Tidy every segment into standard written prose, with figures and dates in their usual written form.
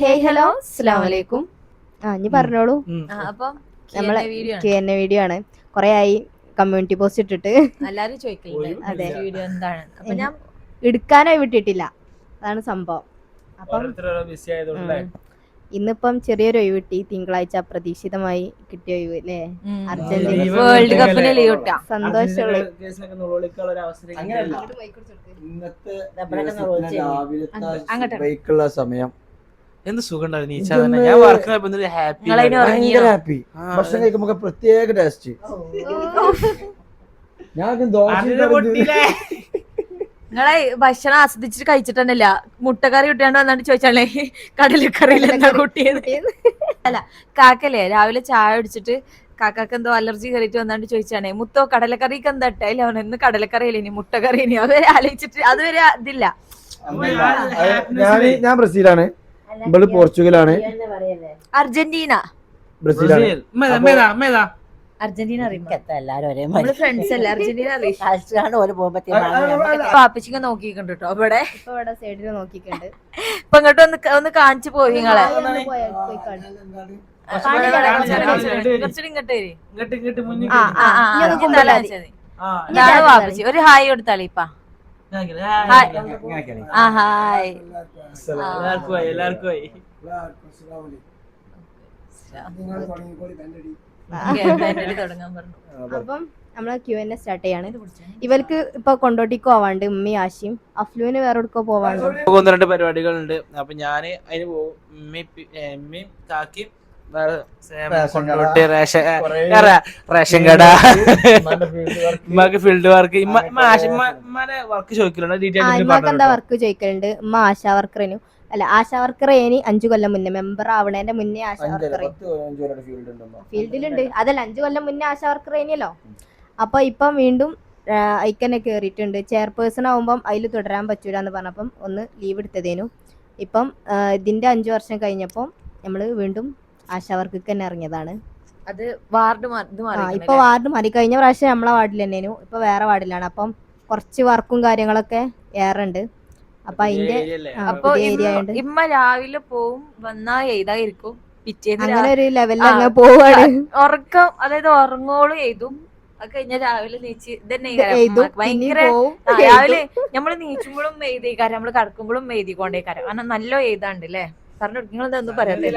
Hey hello അസ്സലാമു അലൈക്കും. ഇനി പറഞ്ഞോളൂ. അപ്പം നമ്മളെ Q&A വീഡിയോ ആണ്. കുറെ ആയി കമ്മ്യൂണിറ്റി പോസ്റ്റ് ഇട്ടിട്ട് എല്ലാരും ചോദിക്കലുണ്ട് അതെ വീഡിയോ എന്താണ്. അപ്പൊ ഞാൻ എടുക്കാനായി വിട്ടിട്ടില്ല, അതാണ് സംഭവം. അപ്പം ഇന്നിപ്പം ചെറിയൊരു ഒഴിവ് കിട്ടി, തിങ്കളാഴ്ച അപ്രതീക്ഷിതമായി കിട്ടിയ ഒഴിവ് അല്ലേ? അർജന്റീന വേൾഡ് കപ്പിന് ലീവ് കിട്ടാ സന്തോഷമുള്ള ബൈക്കുള്ള സമയം എന്ത് സുഖം ഞാൻ വർക്ക് ഹാപ്പി ഹാപ്പി. ഭക്ഷണം കഴിക്കുമ്പോ പ്രത്യേക ടേസ്റ്റ്. ഞാൻ നിങ്ങളെ ഭക്ഷണം ആസ്വദിച്ചിട്ട് കഴിച്ചിട്ടല്ല, മുട്ടക്കറി കിട്ടാണ്ട് വന്നാണ്ട് ചോദിച്ചാലേ കടലക്കറിയിൽ എന്താ കൂട്ടിയത്. അല്ല, കാക്കല്ലേ രാവിലെ ചായ കുടിച്ചിട്ട് കാക്കാക്ക് എന്തോ അലർജി കയറിയിട്ട് വന്നാണ്ട് ചോദിച്ചാണേ, മുത്തോ കടലക്കറിക്ക് എന്താ ഇട്ടല്ലേ? അവൻ ഇന്ന് കടലക്കറിയില്ല, ഇനി മുട്ടക്കറി. ഇനി അതുവരെ ആലോചിച്ചിട്ട് അതുവരെ ഇതില്ല. ഞാൻ ബ്രസീലാണ്, ഇവള് പോർച്ചുഗലാണ്. അർജന്റീന ബ്രസീലാണ്. അർജന്റീന നമ്മള് ഫ്രണ്ട്സ് അല്ലേ? അർജന്റീന പാപ്പിച്ചിങ്ങ നോക്കിക്കണ്ട് കേട്ടോ. ഇവിടെ സൈഡില് നോക്കിക്കണ്ട്. ഇപ്പൊ ഇങ്ങോട്ട് ഒന്ന് കാണിച്ചു പോയി നിങ്ങളെ. ഇങ്ങോട്ട് പാപ്പിച്ചി ഒരു ഹായ് കൊടുത്താളി. ഇപ്പ ഹായ് എല്ലാവർക്കും അപ്പം നമ്മളെ Q&A സ്റ്റാർട്ട് ചെയ്യാണ്. ഇവർക്ക് ഇപ്പൊ കൊണ്ടോട്ടിക്ക് പോവാണ്ട്, ഉമ്മി ആശിയും. അഫ്ലുവിന് വേറെ എവിടെക്കോ പോവാണ്ട്. 1-2 പരിപാടികളുണ്ട്. അപ്പൊ ഞാന് അതിന് പോകും. ഉമ്മയും കാക്കിയും റേഷൻ കട, ഉമ്മക്ക് ഫീൽഡ് വർക്ക്. ഇമ്മാനെ വർക്ക് ചോദിക്കലുണ്ട്. എന്താ വർക്ക് ചോദിക്കലുണ്ട്. ഉമ്മ ആശാ വർക്കറിനു അല്ല, ആശാ വർക്കർ 5 കൊല്ലം മുന്നേ മെമ്പർ ആവണേന്റെ മുന്നേ ആശാ വർക്കർ ഫീൽഡിലുണ്ട്. അതല്ല, 5 കൊല്ലം മുന്നേ ആശാ വർക്കർ ആയിനല്ലോ. അപ്പൊ ഇപ്പം വീണ്ടും ഐക്കന്നെ കേറിയിട്ടുണ്ട്. ചെയർപേഴ്സൺ ആവുമ്പം അതിൽ തുടരാൻ പറ്റൂല എന്ന് പറഞ്ഞപ്പം ഒന്ന് ലീവ് എടുത്തതേനു. ഇപ്പം ഇതിന്റെ 5 വർഷം കഴിഞ്ഞപ്പം നമ്മള് വീണ്ടും ആശാ വർക്ക് തന്നെ ഇറങ്ങിയതാണ്. അത് വാർഡ് ഇപ്പൊ വാർഡ് മാറി. കഴിഞ്ഞ പ്രാവശ്യം നമ്മളെ വാർഡിൽ തന്നെയായിരുന്നു, ഇപ്പൊ വേറെ വാർഡിലാണ്. അപ്പം കുറച്ച് വർക്കും കാര്യങ്ങളൊക്കെ ഏറെ ഉണ്ട്. അപ്പൊ അതിന്റെ ഇമ്മ രാവിലെ പോവും, വന്നാ എഴുതായിരിക്കും. പിറ്റേന്ന് അങ്ങനെ ഒരു ലെവലിൽ അങ്ങ് പോവാണ്. ഉറക്കം, അതായത് ഉറങ്ങോളും എഴുതും. അത് കഴിഞ്ഞ രാവിലെ നീച്ച് ഇതന്നെ ഭയങ്കര. രാവിലെ നമ്മള് നീച്ചുമ്പോഴും എഴുതിക്കാരം, നമ്മള് കിടക്കുമ്പോഴും എഴുതിക്കൊണ്ടേക്കാരം. കാരണം നല്ല എഴുതാണ്ട് അല്ലേ? പറഞ്ഞു നിങ്ങൾ ഇതൊന്നും പറയാതെ.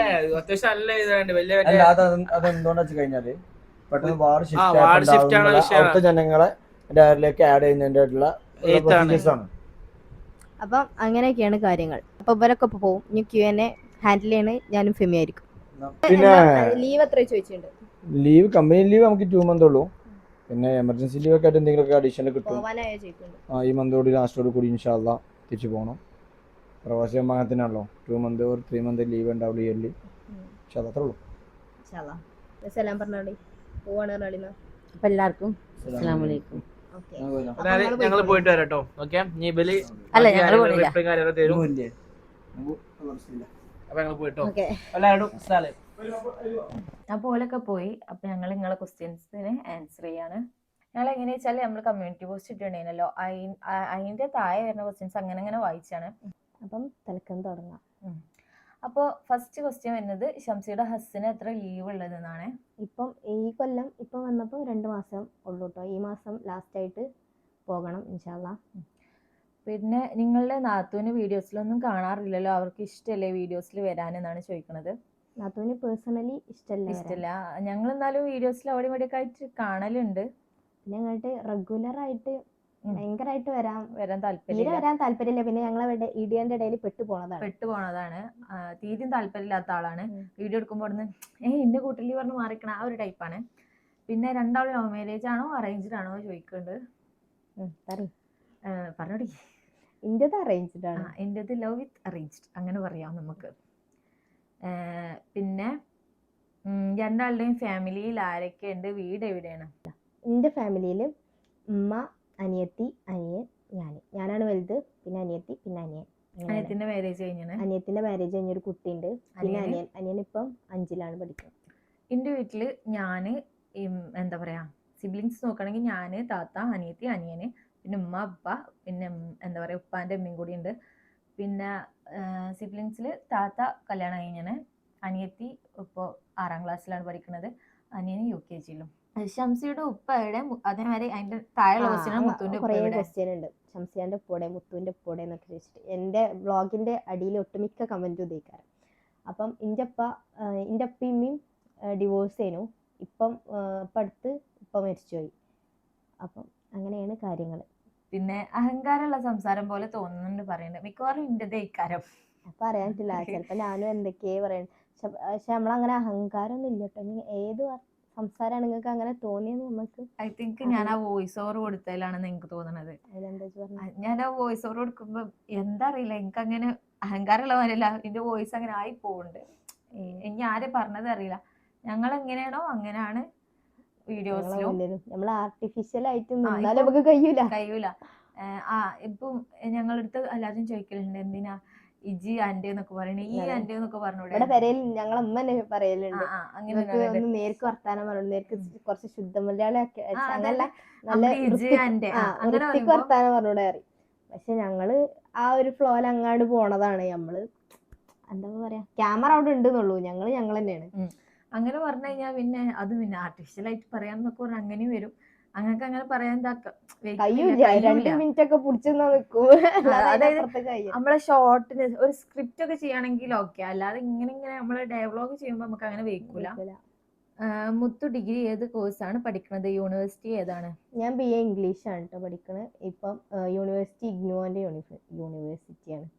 അതെന്തുകൊണ്ടാ വെച്ച് കഴിഞ്ഞാല് പെട്ടെന്ന് വാർഡ് ഷിഫ്റ്റ് ജനങ്ങളെ ഡയറിലേക്ക് ആഡ് ചെയ്യുന്നതിന്റെ ആണ്. അപ്പം അങ്ങനെയൊക്കെയാണ് കാര്യങ്ങൾ. അപ്പൊ ഇവരൊക്കെ പോവും. ഇനി Q&A ഹാൻഡിൽ ചെയ്യണേ ഞാനും ഫെമി ആയിരിക്കും. പിന്നെ ലീവ് എത്ര ചോദിച്ചിട്ടുണ്ട്? ലീവ് കമ്പനി ലീവ് നമുക്ക് 2 മന്ത് ഉള്ളൂ. പിന്നെ എമർജൻസി ലീവ് ഒക്കെ ആയിട്ട് എന്തെങ്കിലുമൊക്കെ അഡീഷണൽ കിട്ടും. ഈ മന്തോട് ലാസ്റ്റോട് കൂടി ഇൻഷാ അല്ലാഹ് തിരിച്ചു പോകണം. പ്രവാസി അമ്മാനത്തിനാണല്ലോ 2 മന്ത് or 3 മന്ത് ലീവ് ഉണ്ടാവും ഇയർലി. അത്രേ ഉള്ളൂ. അപ്പൊ എല്ലാവർക്കും അസ്സലാമു അലൈക്കും. ഞങ്ങള് പോയിട്ട് വരാട്ടോ. ഓക്കെ, അല്ല ഞങ്ങള് പോണില്ല. അപ്പൊ ഓലൊക്കെ പോയി. അപ്പൊ ഞങ്ങൾ നിങ്ങളെ ക്വസ്റ്റ്യൻസിന് ആൻസർ ചെയ്യാണ്. ഞങ്ങൾ എങ്ങനെയാ വെച്ചാല് നമ്മള് കമ്മ്യൂണിറ്റി പോസ്റ്റ് ഇട്ടിട്ടുണ്ടായിരുന്നല്ലോ, അതിന്റെ താഴെ വരുന്ന ക്വസ്റ്റ്യൻസ് അങ്ങനെ വായിച്ചാണ്. അപ്പം തലക്കം തുടങ്ങാം. അപ്പോൾ ഫസ്റ്റ് ക്വസ്റ്റ്യൻ വരുന്നത്, ഷംസിയുടെ ഹസ്സിന് എത്ര ലീവ് ഉള്ളതെന്നാണ്. ഇപ്പം ഈ കൊല്ലം ഇപ്പം വന്നപ്പോൾ 2 മാസം ഉള്ളൂ കേട്ടോ. ഈ മാസം ലാസ്റ്റ് ആയിട്ട് പോകണം ഇൻഷാ അല്ലാഹ്. പിന്നെ നിങ്ങളുടെ നാത്തൂന് വീഡിയോസിലൊന്നും കാണാറില്ലല്ലോ, അവർക്ക് ഇഷ്ടമല്ലേ വീഡിയോസിൽ വരാനെന്നാണ് ചോദിക്കുന്നത്. നാത്തൂന് പേഴ്സണലി ഇഷ്ടമല്ല. ഞങ്ങൾ എന്നാലും വീഡിയോസിൽ അവിടെ ഇവിടെയൊക്കെ ആയിട്ട് കാണലുണ്ട്. പിന്നെ അങ്ങോട്ട് റെഗുലർ ആയിട്ട് ഭയങ്കരമായിട്ട് വരാൻ താല്പര്യമില്ല. പിന്നെ ഞങ്ങളവിടെ ഇടിയന്റെ ഇടയിൽ പെട്ടു പോണതാണ്. തീരെയും താല്പര്യമില്ലാത്ത ആളാണ്. വീഡിയോ എടുക്കുമ്പോൾ അവിടുന്ന് എന്റെ കൂട്ടലി പറഞ്ഞ് മാറിക്കണ ആ ഒരു ടൈപ്പാണ്. പിന്നെ 2 ലവ് മാരേജ് ആണോ അറേഞ്ച്ഡ് ആണോ ചോദിക്കുന്നുണ്ട്. പറഞ്ഞോടി. ഇന്റത് അറേഞ്ച്ഡ് ആണ്. ഇന്റത് ലവ് വിത്ത് അറേഞ്ച്ഡ് അങ്ങനെ പറയാം നമുക്ക്. പിന്നെ 2 ഫാമിലിയിൽ ആരൊക്കെ ഉണ്ട്, വീട് എവിടെയാണ്? എന്റെ ഫാമിലിയിൽ ഉമ്മ, അനിയത്തി, അനിയൻ, ഞാനാണ് വലുത്. പിന്നെ അനിയത്തി, പിന്നെ അനിയൻ. അനിയത്തിന്റെ മാരേജ് കഴിഞ്ഞൊരു കുട്ടിയുണ്ട്. പിന്നെ അനിയൻ ഇപ്പം 5ലാണ് പഠിക്കുന്നത്. എന്റെ വീട്ടില് ഞാന് എന്താ പറയാ സിബ്ലിങ്സ് നോക്കുകയാണെങ്കിൽ ഞാന്, താത്ത, അനിയത്തി, അനിയന്, പിന്നെ ഉമ്മ, ഉപ്പ, പിന്നെ എന്താ പറയാ ഉപ്പാന്റെ അമ്മയും കൂടി ഉണ്ട്. പിന്നെ സിബ്ലിങ്സിൽ താത്ത കല്യാണം കഴിഞ്ഞാണ്, അനിയത്തി ഇപ്പോൾ 6ാം ക്ലാസ്സിലാണ് പഠിക്കുന്നത്, അനിയന് UKG-യിലും. ഷംസിയുടെ ഉപ്പ എവിടെ, അതേമാതിരി അതിന്റെ താഴെയുള്ള ക്വസ്റ്റ്യൻ മുത്തുവിന്റെ ഉപ്പ കുറേ എവിടെ. ക്വസ്റ്റ്യൻ ഉണ്ട് ഷംസിയാന്റെ ഉപ്പോടെ മുത്തുവിന്റെ ഉപ്പോടെ എന്നൊക്കെ ചോദിച്ചിട്ട്. എൻ്റെ വ്ളോഗിന്റെ അടിയിൽ ഒട്ടുമിക്ക കമന്റ് ഉദയിക്കാറ്. അപ്പം എൻ്റെ അപ്പയും ഡിവോഴ്സ് ചെയ്യുന്നു. ഇപ്പം അടുത്ത് ഇപ്പം മരിച്ചുപോയി. അപ്പം അങ്ങനെയാണ് കാര്യങ്ങൾ. പിന്നെ അഹങ്കാരമുള്ള സംസാരം പോലെ തോന്നുന്നുണ്ട് പറയുന്നത്, മിക്കവാറും ഇന്റേത് ഇക്കാരം. അപ്പൊ അറിയാൻ പറ്റില്ല, ചിലപ്പോ ഞാനും എന്തൊക്കെയാ പറയണ. പക്ഷെ നമ്മളങ്ങനെ അഹങ്കാരമൊന്നും ഇല്ല കേട്ടോ. ഏത് സംസാരമാണ് നിങ്ങൾക്ക് അങ്ങനെ തോന്നിയെന്ന് നമുക്ക് ഐ തിങ്ക് ഞാൻ ആ വോയിസ് ഓവർ കൊടുത്തതിലാണെന്ന് എനിക്ക് തോന്നണത്. ഞാൻ ആ വോയിസ് ഓവർ കൊടുക്കുമ്പോ എന്താ അറിയില്ല, എനിക്ക് അങ്ങനെ അഹങ്കാരമുള്ള മാതിരില്ല, എന്റെ വോയിസ് അങ്ങനെ ആയി പോകുന്നുണ്ട്. ഇനി ആരെ പറഞ്ഞത് അറിയില്ല. ഞങ്ങൾ എങ്ങനെയാണോ അങ്ങനെയാണ് വീഡിയോസിലും. നമ്മൾ ആർട്ടിഫിഷ്യൽ ആയിട്ട് നിന്നാലും നമുക്ക് കഴിയൂല. ഇപ്പം ഞങ്ങളടുത്ത് എല്ലാവരും ചോദിക്കലുണ്ട്, എന്തിനാ ഇജി ആന്റെ എന്നൊക്കെ പറയണേ, ഈ ആന്റെ എന്നൊക്കെ പറഞ്ഞൂടെ. ഞങ്ങളെ അമ്മ തന്നെ പറയലുണ്ട്, ഒന്ന് നേർക്ക് വർത്താനം പറഞ്ഞു, നേർക്ക് കുറച്ച് ശുദ്ധ മലയാളമൊക്കെ അങ്ങനല്ല, നല്ല വൃത്തിക്ക് വർത്താനം പറഞ്ഞൂടെ അറിയും. പക്ഷെ ഞങ്ങള് ആ ഒരു ഫ്ലോയിൽ അങ്ങാണ്ട് പോണതാണ്. നമ്മള് എന്താ പറയാ, ക്യാമറ അവിടെ ഉണ്ടെന്നുള്ളൂ, ഞങ്ങൾ തന്നെയാണ്. അങ്ങനെ പറഞ്ഞു കഴിഞ്ഞാൽ പിന്നെ അത് പിന്നെ ആർട്ടിഫിഷ്യൽ ആയിട്ട് പറയാന്നൊക്കെ പറഞ്ഞാൽ അങ്ങനെയും വരും. അങ്ങനെ അങ്ങനെ പറയാൻ 2 മിനിറ്റ് ഒക്കെ പിടിച്ചെന്നാ നിൽക്കും. അതായത് നമ്മളെ ഷോർട്ടിന് ഒരു സ്ക്രിപ്റ്റ് ഒക്കെ ചെയ്യുകയാണെങ്കിൽ ഓക്കെ, അല്ലാതെ ഇങ്ങനെ നമ്മള് ഡയലോഗ് ചെയ്യുമ്പോൾ നമുക്ക് അങ്ങനെ വെക്കൂല. മുത്തു ഡിഗ്രി ഏത് കോഴ്സാണ് പഠിക്കുന്നത്, യൂണിവേഴ്സിറ്റി ഏതാണ്? ഞാൻ BA ഇംഗ്ലീഷ് ആണ് കേട്ടോ പഠിക്കുന്നത്. ഇപ്പം യൂണിവേഴ്സിറ്റി ഇഗ്നുവിന്റെ യൂണിവേഴ്സിറ്റിയാണ്.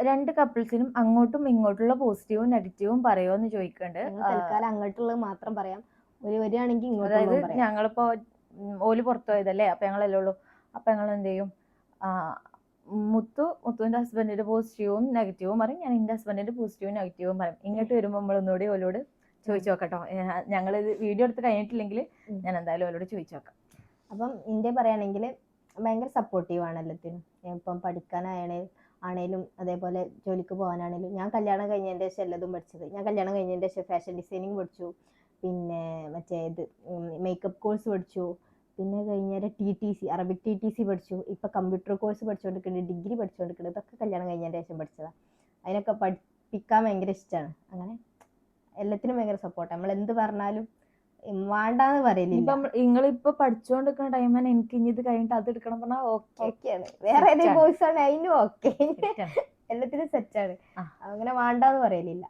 2 കപ്പിൾസിനും അങ്ങോട്ടും ഇങ്ങോട്ടുള്ള പോസിറ്റീവും നെഗറ്റീവും പറയുമെന്ന് ചോദിക്കുന്നുണ്ട്. തൽക്കാലം അങ്ങോട്ടുള്ളത് മാത്രം പറയാം, വരികയാണെങ്കിൽ ഇങ്ങോട്ട്. അതായത് ഞങ്ങളിപ്പോ ഓല് പുറത്തു പോയതല്ലേ, അപ്പൊ ഞങ്ങളല്ലേ ഉള്ളൂ. അപ്പൊ ഞങ്ങൾ എന്ത് ചെയ്യും, മുത്തുവിന്റെ ഹസ്ബൻഡിന്റെ പോസിറ്റീവും നെഗറ്റീവും പറയും, ഞാൻ എന്റെ ഹസ്ബൻഡിന്റെ പോസിറ്റീവും നെഗറ്റീവും പറയും. ഇങ്ങോട്ട് വരുമ്പോൾ നമ്മളൊന്നുകൂടി ഓലോട് ചോദിച്ചു നോക്കട്ടോ. ഞങ്ങളിത് വീഡിയോ എടുത്ത് കഴിഞ്ഞിട്ടില്ലെങ്കിൽ ഞാൻ എന്തായാലും ഓലോട് ചോദിച്ചു നോക്കാം. അപ്പം ഇന്ത്യ പറയുകയാണെങ്കിൽ ഭയങ്കര സപ്പോർട്ടീവാണ് എല്ലാത്തിനും. ഇപ്പം പഠിക്കാനാണേലും അതേപോലെ ജോലിക്ക് പോകാനാണേലും. ഞാൻ കല്യാണം കഴിഞ്ഞതിൻ്റെ ശേഷം എല്ലാതും പഠിച്ചത്. ഞാൻ കല്യാണം കഴിഞ്ഞതിൻ്റെ ശേഷം ഫാഷൻ ഡിസൈനിങ് പഠിച്ചു, പിന്നെ മേക്കപ്പ് കോഴ്സ് പഠിച്ചു, പിന്നെ കഴിഞ്ഞാൽ TTC അറബിക് TTC പഠിച്ചു, ഇപ്പം കമ്പ്യൂട്ടർ കോഴ്സ് പഠിച്ചുകൊണ്ടിരിക്കുന്നുണ്ട്, ഡിഗ്രി പഠിച്ചുകൊണ്ടിരിക്കുന്നത്. ഇതൊക്കെ കല്യാണം കഴിഞ്ഞതിൻ്റെ ശേഷം പഠിച്ചതാണ്. അതിനൊക്കെ പഠിപ്പിക്കാൻ ഭയങ്കര ഇഷ്ടമാണ്. അങ്ങനെ എല്ലാത്തിനും ഭയങ്കര സപ്പോർട്ട്. നമ്മൾ എന്ത് പറഞ്ഞാലും വേണ്ടാന്ന് പറയലില്ല. നിങ്ങളിപ്പോ പഠിച്ചുകൊണ്ടിരിക്കുന്ന ടൈമാണ്, എനിക്ക് ഇനി ഇത് കഴിഞ്ഞിട്ട് അത് എടുക്കണം പറഞ്ഞാൽ ഓക്കെയാണ്. വേറെ ഏതെങ്കിലും കോഴ്സ് ആണ് അതിനും ഓക്കെ, എല്ലാത്തിനും സെറ്റാണ്. അങ്ങനെ വേണ്ടാന്ന് പറയലില്ല.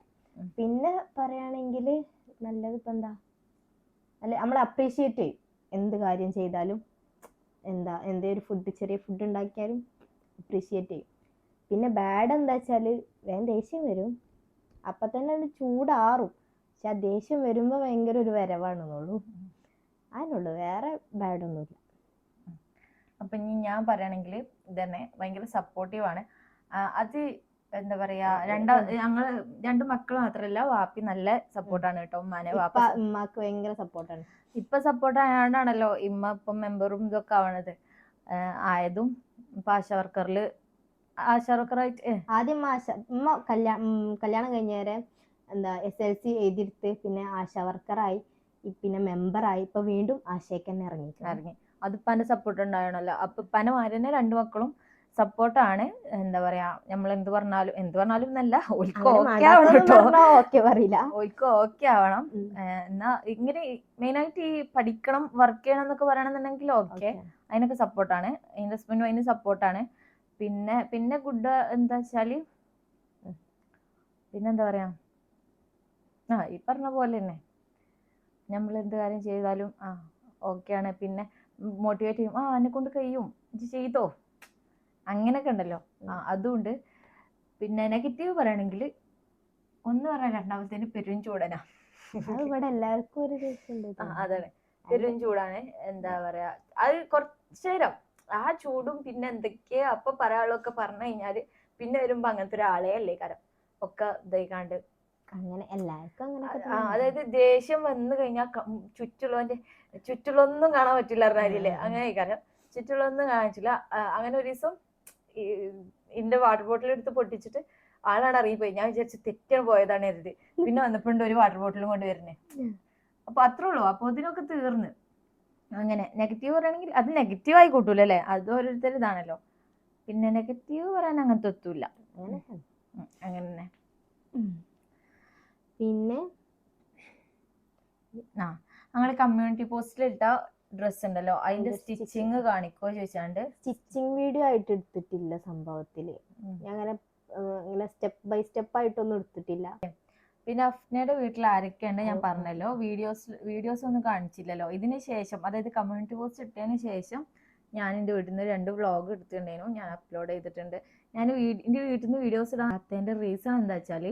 പിന്നെ പറയുകയാണെങ്കിൽ നല്ലത് ഇപ്പം എന്താ, അല്ല നമ്മൾ അപ്രീഷിയേറ്റ് ചെയ്യും എന്ത് കാര്യം ചെയ്താലും. ഒരു ചെറിയ ഫുഡ് ഉണ്ടാക്കിയാലും അപ്രീഷിയേറ്റ് ചെയ്യും. പിന്നെ ബാഡ് എന്താ വെച്ചാൽ വേഗം ദേഷ്യം വരും, അപ്പം തന്നെ അത് ചൂടാറും. പക്ഷെ ആ ദേഷ്യം വരുമ്പോൾ ഭയങ്കര ഒരു വരവാണെന്നുള്ളൂ, അതിനുള്ളൂ, വേറെ ബാഡൊന്നുമില്ല. അപ്പം ഇനി ഞാൻ പറയുകയാണെങ്കിൽ ഇതന്നെ ഭയങ്കര സപ്പോർട്ടീവാണ്. അത് എന്താ പറയാ, ഞങ്ങള് 2 മക്കൾ മാത്രല്ല, വാപ്പി നല്ല സപ്പോർട്ടാണ് കേട്ടോ. ഉമ്മാക്ക് ഭയങ്കര സപ്പോർട്ടാണ്. ഇപ്പൊ സപ്പോർട്ട് ആയതുകൊണ്ടാണല്ലോ ഇമ്മ ഇപ്പം മെമ്പറും ഇതൊക്കെ ആവണത്. ആയതും ഇപ്പൊ ആശാവർക്കറായിട്ട് ആദ്യം ഉമ്മ കല്യാണം കഴിഞ്ഞേരെ SLC എഴുതിയെടുത്ത്, പിന്നെ ആശാവർക്കറായി, പിന്നെ മെമ്പറായി, ഇപ്പൊ വീണ്ടും ആശയ്ക്ക് തന്നെ ഇറങ്ങി. അത് ഇപ്പാന്റെ സപ്പോർട്ട് ഉണ്ടാവണല്ലോ. അപ്പൊ ഇപ്പാന്റെ മാതിരി തന്നെ 2 മക്കളും സപ്പോർട്ടാണ്. എന്താ പറയാ, നമ്മൾ എന്ത് പറഞ്ഞാലും എന്നല്ല, ഓൽക്ക് ഓക്കെ ആവണം. എന്നാ ഇങ്ങനെ മെയിനായിട്ട് ഈ പഠിക്കണം, വർക്ക് ചെയ്യണം എന്നൊക്കെ പറയണമെന്നുണ്ടെങ്കിൽ ഓക്കെ, അതിനൊക്കെ സപ്പോർട്ടാണ്. എന്റെ ഹസ്ബൻഡും അതിന് സപ്പോർട്ടാണ്. പിന്നെ ഗുഡ് എന്താ വെച്ചാല്, പിന്നെന്താ പറയാ, ഈ പറഞ്ഞ പോലെ തന്നെ നമ്മൾ എന്ത് കാര്യം ചെയ്താലും ഓക്കെയാണ്. പിന്നെ മോട്ടിവേറ്റ് ചെയ്യും, എന്നെ കൊണ്ട് കഴിയും, ഇത് ചെയ്തോ, അങ്ങനെയൊക്കെ ഉണ്ടല്ലോ, അതുകൊണ്ട്. പിന്നെ നെഗറ്റീവ് പറയുകയാണെങ്കിൽ ഒന്ന് പറഞ്ഞാൽ രണ്ടാമത്തേന് പെരും ചൂടനാ. ഇവിടെ എല്ലാവർക്കും ഒരു അതാണ്, പെരും ചൂടാണ്. എന്താ പറയാ, അത് കുറച്ചു നേരം ആ ചൂടും പിന്നെ എന്തൊക്കെയാ അപ്പൊ പറയാനുള്ളതൊക്കെ പറഞ്ഞു കഴിഞ്ഞാല് പിന്നെ വരുമ്പോ അങ്ങനത്തെ ഒരാളെ അല്ലേ കാരം ഒക്കെ ഇതായിക്കാണ്ട്. അങ്ങനെ എല്ലാവർക്കും അതായത് ദേഷ്യം വന്നു കഴിഞ്ഞാൽ ചുറ്റുള്ളൊന്നും കാണാൻ പറ്റില്ല അറിഞ്ഞാലേ, അങ്ങനെ കാരണം ചുറ്റുള്ളൊന്നും കാണാൻ പറ്റില്ല. അങ്ങനെ ഒരു ദിവസം എന്റെ വാട്ടർ ബോട്ടിൽ എടുത്ത് പൊട്ടിച്ചിട്ട് ആളാണ് ഇറങ്ങിപ്പോയി. ഞാൻ വിചാരിച്ചു തെറ്റാണ് പോയതാണ് കരുതി. പിന്നെ വന്നപ്പോണ്ട് ഒരു വാട്ടർ ബോട്ടിലും കൊണ്ട് വരുന്നേ. അപ്പൊ അത്രേ ഉള്ളൂ, അപ്പൊ ഇതിനൊക്കെ തീർന്ന്. അങ്ങനെ നെഗറ്റീവ് പറയുകയാണെങ്കിൽ അത് നെഗറ്റീവായി കൂട്ടൂല അല്ലേ, അത് ഓരോരുത്തർ ഇതാണല്ലോ. പിന്നെ നെഗറ്റീവ് പറയാൻ അങ്ങനത്തെ ഒത്തുമില്ല. അങ്ങനെ തന്നെ. പിന്നെ ഞങ്ങള് കമ്മ്യൂണിറ്റി പോസ്റ്റിൽ ഇട്ട ഡ്രസ് ഉണ്ടല്ലോ, അതിന്റെ സ്റ്റിച്ചിങ് കാണിക്കോ ചോദിച്ചാണ്ട്. സ്റ്റിച്ചിങ് വീഡിയോ ആയിട്ട് എടുത്തിട്ടില്ല സംഭവത്തില്. അങ്ങനെ ഇങ്ങനെ സ്റ്റെപ്പ് ബൈ സ്റ്റെപ്പ് ആയിട്ടൊന്നും എടുത്തിട്ടില്ല. പിന്നെ അഫ്നയുടെ വീട്ടിൽ ആരൊക്കെയുണ്ട് ഞാൻ പറഞ്ഞല്ലോ. വീഡിയോസ് ഒന്നും കാണിച്ചില്ലല്ലോ. ഇതിന് ശേഷം, അതായത് കമ്മ്യൂണിറ്റി പോസ്റ്റ് ഇട്ടതിന് ശേഷം ഞാൻ എൻ്റെ വീട്ടിൽ നിന്ന് 2 വ്ളോഗ് എടുത്തിട്ടുണ്ടായിരുന്നു. ഞാൻ അപ്ലോഡ് ചെയ്തിട്ടുണ്ട്. ഞാൻ എൻ്റെ വീട്ടിൽ നിന്ന് വീഡിയോസ് ഇടാത്തതിന്റെ റീസൺ എന്താ വെച്ചാല്,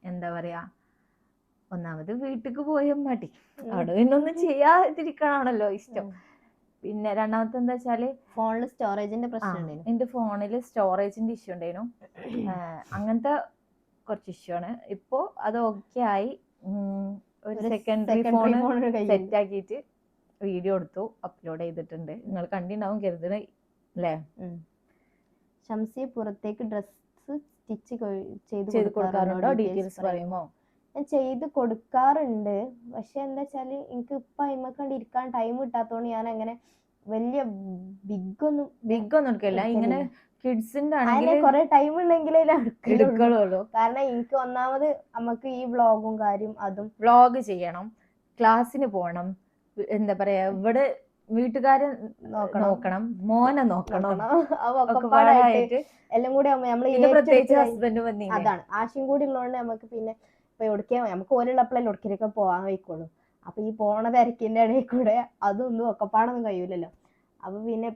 എന്താ പറയാ, ഒന്നാമത് വീട്ടിക്ക് പോയ മടി, അവിടെ പിന്നൊന്നും ചെയ്യാതിരിക്കണാണല്ലോ ഇഷ്ടം. പിന്നെ രണ്ടാമത്തെ എന്താ വെച്ചാല് ഫോണില് സ്റ്റോറേജിന്റെ പ്രശ്നം. എന്റെ ഫോണില് സ്റ്റോറേജിന്റെ ഇഷ്യൂ ഉണ്ടായിരുന്നു. അങ്ങനത്തെ കുറച്ച് ഇഷ്യൂ ആണ്. ഇപ്പോ അത് ഓക്കെ ആയി. ഒരു സെക്കൻഡറി ഫോൺ സെറ്റ് ആക്കിയിട്ട് വീഡിയോ എടുത്തു, അപ്ലോഡ് ചെയ്തിട്ടുണ്ട്. നിങ്ങൾ കണ്ടിണ്ടാവും കരുതണ അല്ലേ. ഷംസി പുറത്തേക്ക് ഡ്രസ് സ്റ്റിച്ച് ചെയ്ത് കൊടുക്കാറുണ്ടോ? ഡീറ്റെയിൽസ് പറയുമോ? ഞാൻ ചെയ്ത് കൊടുക്കാറുണ്ട്. പക്ഷെ എന്താ വെച്ചാല് എനിക്ക് ഇപ്പൊ അയിമക്കണ്ട് ഇരിക്കാൻ ടൈം കിട്ടാത്തോണ്ട് ഞാൻ അങ്ങനെ വലിയ ബിഗ് ഒന്നും എടുക്കില്ല. ഇങ്ങനെ കിഡ്സിന്റെ ആണെങ്കിൽ കൊറേ ടൈം ഉണ്ടെങ്കിലേ എടുക്കുള്ളൂ. കാരണം എനിക്ക് ഒന്നാമത് നമുക്ക് ഈ വ്ളോഗും കാര്യം അതും വ്ളോഗ് ചെയ്യണം, ക്ലാസ്സിന് പോകണം, എന്താ പറയാ, ഇവിടെ വീട്ടുകാരെ നോക്കണം, മോനെ നോക്കണം, എല്ലാം കൂടി നമ്മള് പ്രത്യേകിച്ച് ഹസ്ബൻഡ് വന്നില്ല. അതാണ് ആശയും കൂടി ഉള്ളതുകൊണ്ട് നമുക്ക് പിന്നെ ഇപ്പൊ എവിടേക്കാ നമുക്ക് ഓരോപ്പളല്ലേ എവിടേക്കൊക്കെ പോകാൻ വയ്ക്കുള്ളൂ. അപ്പൊ ഈ പോണ തിരക്കിന്റെ ഇടയിൽ കൂടെ അതൊന്നും ഒക്കെപ്പാടൊന്നും കഴിയൂലല്ലോ. അപ്പൊ പിന്നെ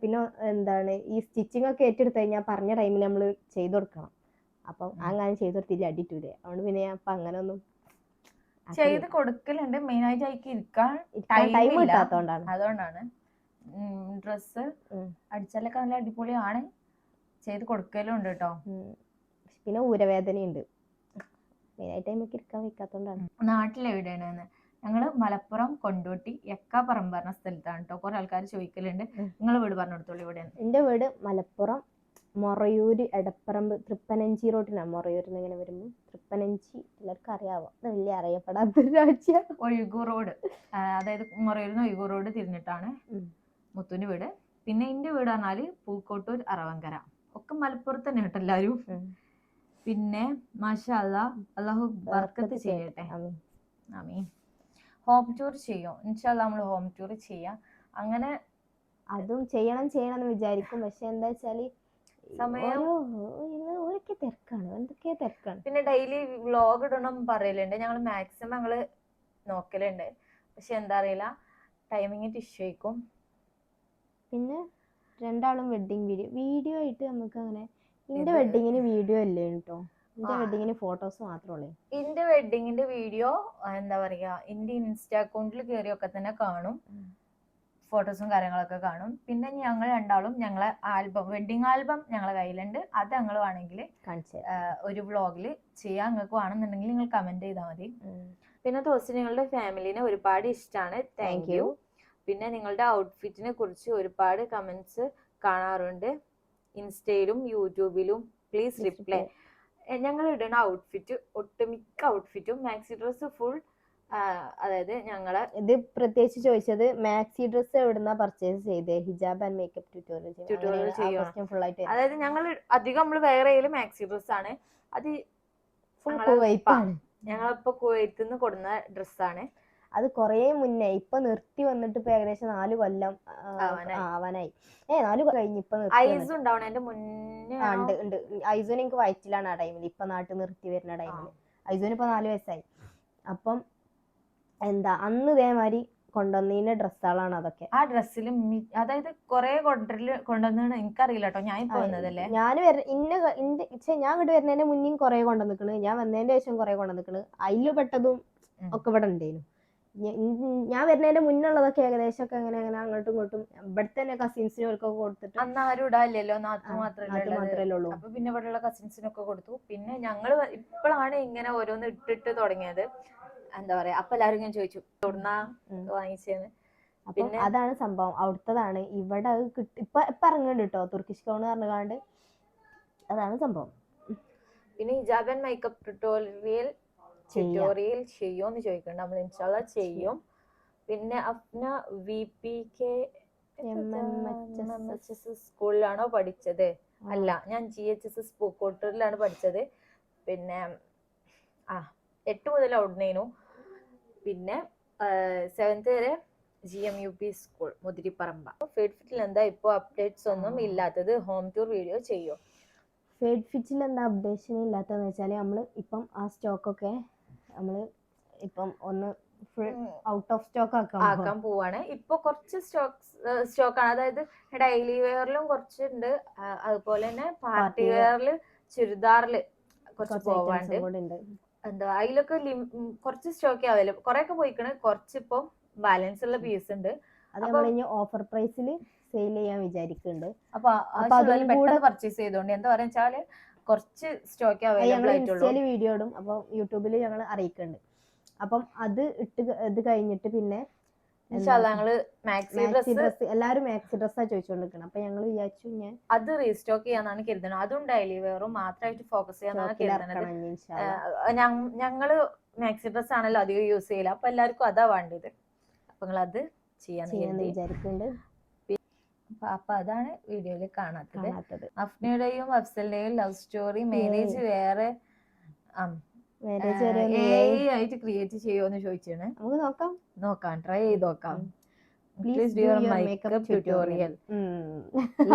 എന്താണ് ഈ സ്റ്റിച്ചിങ് ഒക്കെ ഏറ്റെടുത്ത് കഴിഞ്ഞാൽ പറഞ്ഞ ടൈമിൽ നമ്മൾ ചെയ്ത് കൊടുക്കണം. അപ്പം അങ്ങനെ ചെയ്ത് കൊടുത്തില്ല അടിറ്റൂലേ. അതുകൊണ്ട് പിന്നെ ഞാൻ അപ്പൊ അങ്ങനെ ഒന്നും ചെയ്ത് കൊടുക്കലുണ്ട്. മെയിൻ ആയിട്ട് അതിക്ക് ഇരിക്കാൻ ടൈം കിട്ടാത്തോണ്ടാണ്. അതുകൊണ്ടാണ്. ഡ്രസ്സ് അടിച്ചാലൊക്കെ നല്ല അടിപൊളിയാണ്, ചെയ്ത് കൊടുക്കലും ഉണ്ട് കേട്ടോ. പിന്നെ ഊരവേദനയുണ്ട്, മെയിനായിട്ട് അതിലേക്ക് ഇരിക്കാൻ വെക്കാത്തോണ്ടാണ്. നാട്ടിലെവിടെയാണ്? ഞങ്ങള് മലപ്പുറം കൊണ്ടോട്ടി യക്കാപ്പറമ്പ് പറഞ്ഞ സ്ഥലത്താണ് കേട്ടോ. കുറെ ആൾക്കാർ ചോദിക്കലുണ്ട്. നിങ്ങൾ വീട് പറഞ്ഞു കൊടുത്തോളൂ. എവിടെയാണ്? എന്റെ വീട് മലപ്പുറം മൊറയൂര് എടപ്പറമ്പ് തൃപ്പനഞ്ചി റോഡിനാണ്. മൊറയൂരിൽ ഇങ്ങനെ വരുമ്പോൾ തൃപ്പനഞ്ചി എല്ലാവർക്കും അറിയാവോ? വലിയ അറിയപ്പെടാത്തൊരു രാജ്യം. ഒഴുകൂർ റോഡ്, അതായത് മൊറയൂരിൽ നിന്ന് ഒഴുകൂർ റോഡ് തിരിഞ്ഞിട്ടാണ് മുത്തുവിന്റെ വീട്. പിന്നെ എന്റെ വീട് പറഞ്ഞാല് പൂക്കോട്ടൂർ അറവങ്കര, ഒക്കെ മലപ്പുറത്ത് തന്നെ കേട്ടോ എല്ലാരും. പിന്നെ മാഷാ അല്ലാഹ്, അല്ലാഹു ബർക്കത്ത് ചെയ്യട്ടെ. ആമീൻ. ഹോം ടൂർ ചെയ്യും ഇൻഷാ അല്ലാഹ്. നമ്മള് ഹോം ടൂർ ചെയ്യാം. അങ്ങനെ അതും ചെയ്യണം എന്ന് വിചാരിക്കും. പക്ഷെ എന്താ വെച്ചാല് സമയം ഓരൊക്കെ തിരക്കാണ്, എന്തൊക്കെയാ തിരക്കാണ്. പിന്നെ ഡെയിലി വ്ളോഗ് ഇടണം പറയലുണ്ട്. ഞങ്ങൾ മാക്സിമം ഞങ്ങള് നോക്കലുണ്ട്. പക്ഷെ എന്താ അറിയില്ല, ടൈമിങ്ങിട്ട് ഇഷ്യൂ ആയിക്കും. പിന്നെ രണ്ടാളും വീഡിയോ ആയിട്ട് നമുക്ക് അങ്ങനെ. എന്റെ വെഡിങ്ങിന് വീഡിയോ അല്ലേ കേട്ടോ. എന്റെ വെഡിങ്ങിന് ഫോട്ടോസ് മാത്രമേ. എന്റെ വെഡിങ്ങിന്റെ വീഡിയോ എന്താ പറയാ, എന്റെ ഇൻസ്റ്റാ അക്കൗണ്ടിൽ കയറിയൊക്കെ തന്നെ കാണും, ഫോട്ടോസും കാര്യങ്ങളൊക്കെ കാണും. പിന്നെ ഞങ്ങൾ രണ്ടാളും ഞങ്ങളെ ആൽബം, വെഡിങ് ആൽബം ഞങ്ങളെ കയ്യിലുണ്ട്. അത് ഞങ്ങൾ വേണമെങ്കിൽ ഒരു വ്ളോഗിൽ ചെയ്യാൻ നിങ്ങൾക്ക് വേണമെന്നുണ്ടെങ്കിൽ നിങ്ങൾ കമന്റ് ചെയ്താൽ മതി. പിന്നെ തോന്നി നിങ്ങളുടെ ഫാമിലിനെ ഒരുപാട് ഇഷ്ടമാണ്, താങ്ക് യു. പിന്നെ നിങ്ങളുടെ ഔട്ട്ഫിറ്റിനെ കുറിച്ച് ഒരുപാട് കമന്റ്സ് കാണാറുണ്ട് ഇൻസ്റ്റയിലും യൂട്യൂബിലും. Please reply. ഞങ്ങൾ ഇടുന്ന ഔട്ട്ഫിറ്റ്, ഒട്ടുമിക്ക ഔട്ട്ഫിറ്റും മാക്സി ഡ്രസ് ഫുൾ, അതായത് ഞങ്ങളെ ഇത് പ്രത്യേകിച്ച് ചോദിച്ചത് മാക്സി ഡ്രസ് എവിടുന്നാ പർച്ചേസ് ചെയ്തേ? ഹിജാബ് ആൻഡ് മേക്കപ്പ് ട്യൂട്ടോറിയൽ ചെയ്യണം ഫുൾ ആയിട്ട്. അതായത് ഞങ്ങൾ അധികം നമ്മൾ വേറെ മാക്സി ഡ്രസ് ആണ്. അത് ഫുൾ കുവൈത്താണ്. ഞങ്ങളിപ്പോ കുവൈത്തിൽ നിന്ന് കൊടുന്ന ഡ്രസ്സാണ്. അത് കൊറേ മുന്നേ, ഇപ്പൊ നിർത്തി വന്നിട്ട് ഇപ്പൊ ഏകദേശം 4 കൊല്ലം ആവാനായി. 4 കഴിഞ്ഞ് ഇപ്പൊ ഐസ് ഉണ്ടാവണം. എന്റെ മുന്നേ ഉണ്ട്. ഐസുന് എനിക്ക് വയറ്റിലാണ് ആ ടൈമിൽ, ഇപ്പൊ നാട്ടിൽ നിർത്തി വരുന്ന ടൈമിൽ. ഐസുന് ഇപ്പൊ 4 വയസ്സായി. അപ്പം എന്താ അന്ന് ഇതേമാതിരി കൊണ്ടുവന്നീന്റെ ഡ്രസ്സുകളാണ് അതൊക്കെ. ആ ഡ്രസ്സിൽ അതായത് കൊറേ കൊണ്ടുവന്നാണ് എനിക്കറിയില്ല കേട്ടോ. ഞാൻ ഇപ്പൊ വന്നതല്ലേ. ഞാൻ ഇങ്ങോട്ട് വരുന്നതിന്റെ മുന്നേയും കൊറേ കൊണ്ടുവന്നിക്കണ്. ഞാൻ വന്നതിന്റെ ശേഷം കൊറേ കൊണ്ടുവന്നിക്കണ്. അതില് പെട്ടതും ഒക്കെ ഇവിടെ ഉണ്ടായിരുന്നു. ഞാൻ വരുന്നതിന്റെ മുന്നുള്ളതൊക്കെ ഏകദേശം ഒക്കെ അങ്ങനെ അങ്ങോട്ടും ഇങ്ങോട്ടും ഇവിടുത്തെ തന്നെ കസിൻസിനൊക്കെ കൊടുത്തിട്ട്. അന്ന് ആരും ഇടാനില്ലല്ലോ, നാത്തു മാത്രമല്ലേ ഉള്ളൂ. അപ്പൊ പിന്നെ ഇവിടെയുള്ള കസിൻസിനൊക്കെ കൊടുത്തു. പിന്നെ ഞങ്ങള് ഇപ്പോഴാണ് ഇങ്ങനെ ഓരോന്ന് ഇട്ടിട്ട് തുടങ്ങിയത്. എന്താ പറയാ, അപ്പൊ എല്ലാരും ഞാൻ ചോദിച്ചു എവിടുന്നാ വാങ്ങിച്ചേന്ന്. പിന്നെ അതാണ് സംഭവം, അവിടുത്തതാണ്. ഇവിടെ അത് ഇപ്പൊ ഇറങ്ങുന്നുണ്ട് കേട്ടോ, തുർക്കിഷ് ഗൗൺ പറഞ്ഞുകൊണ്ട്. അതാണ് സംഭവം. പിന്നെ ഹിജാബ് ആൻഡ് മേക്കപ്പ് ട്യൂട്ടോറിയൽ ചെയ്യുമെന്ന് ചോദിക്കണ്ട. നമ്മൾ ഇൻഷാല്ലാ ചെയ്യും. പിന്നെ അഫ്ന VPK സ്കൂളിലാണോ പഠിച്ചത്? അല്ല, ഞാൻ GHS പൂക്കോട്ടൂരിലാണ് പഠിച്ചത്. പിന്നെ 8 മുതൽ അവിടുന്നേനു. പിന്നെ 7th വരെ GMUP സ്കൂൾ മുതിരിപ്പറമ്പ. ഫീഡ് ഫിറ്റിൽ എന്താ ഇപ്പൊ അപ്ഡേറ്റ്സ് ഒന്നും ഇല്ലാത്തത്? ഹോം ടൂർ വീഡിയോ ചെയ്യോ? ഫീഡ് ഫിറ്റിൽ എന്താ അപ്ഡേഷൻ ഇല്ലാത്തതെന്ന് വെച്ചാൽ നമ്മൾ ഇപ്പം ആ സ്റ്റോക്കൊക്കെ നമ്മൾ ഇപ്പം ഒന്ന് ഫുൾ ഔട്ട് ഓഫ് സ്റ്റോക്ക് ആക്കാൻ പോവാണ്. ഇപ്പൊ കുറച്ച് സ്റ്റോക്കാണ്, അതായത് ഡെയിലി വെയറിലും കുറച്ചുണ്ട്, അതുപോലെ തന്നെ പാർട്ടി വെയറില് ചുരിദാറില് കുറച്ച് പോവാണ്ട്. എന്താ അതിലൊക്കെ കുറച്ച് സ്റ്റോക്ക് ആവല്ലോ, കുറെ ഒക്കെ പോയിക്കണ്, കുറച്ചിപ്പോ ബാലൻസ് ഉള്ള പീസ് ഉണ്ട്. അത് നമ്മൾ ഇനി ഓഫർ പ്രൈസിൽ സെയിൽ ചെയ്യാൻ വിചാരിക്കുന്നുണ്ട്. അപ്പൊ പെട്ടെന്ന് പർച്ചേസ് ചെയ്തോണ്ട്. എന്താ പറയാ വെച്ചാല് കുറച്ച് സ്റ്റോക്ക് അവൈലബിൾ ആയിട്ടുള്ളൂ. ഇൻസ്റ്റയില് വീഡിയോ ഇടും, അപ്പൊ യൂട്യൂബിൽ ഞങ്ങൾ അറിയിക്കുന്നുണ്ട്. അപ്പം അത് ഇത് കഴിഞ്ഞിട്ട് പിന്നെ എല്ലാരും മാക്സി ഡ്രസ്സാ ചോദിച്ചോണ്ടിരിക്കണം. അപ്പൊ ഞങ്ങൾ വിചാരിച്ചു ഞാൻ അത് റീസ്റ്റോക്ക് ചെയ്യാന്നാണ് കരുതുന്നത്. അതും ഡെയിലി വെയറും മാത്രമായിട്ട് ഫോക്കസ് ചെയ്യാന്നാണ് കരുതുന്നത്. ഞങ്ങള് മാക്സി ഡ്രസ് ആണല്ലോ അധികം യൂസ് ചെയ്യില്ല, അപ്പൊ എല്ലാവർക്കും അതാ വേണ്ടത്. അപ്പൊ നിങ്ങൾ അത് ചെയ്യാന്ന് വിചാരിക്കുന്നുണ്ട്. അപ്പൊ അതാണ് വീഡിയോയിൽ കാണാത്തത്. അഫ്നയുടെയും അഫ്സലിന്റെയും ലവ് സ്റ്റോറി മാരേജ് വേറെ ആയിട്ട് ക്രിയേറ്റ് ചെയ്യുമോന്ന് ചോദിച്ചാണ്. നമുക്ക് നോക്കാം, ട്രൈ ചെയ്ത് നോക്കാം. Please do your makeup tutorial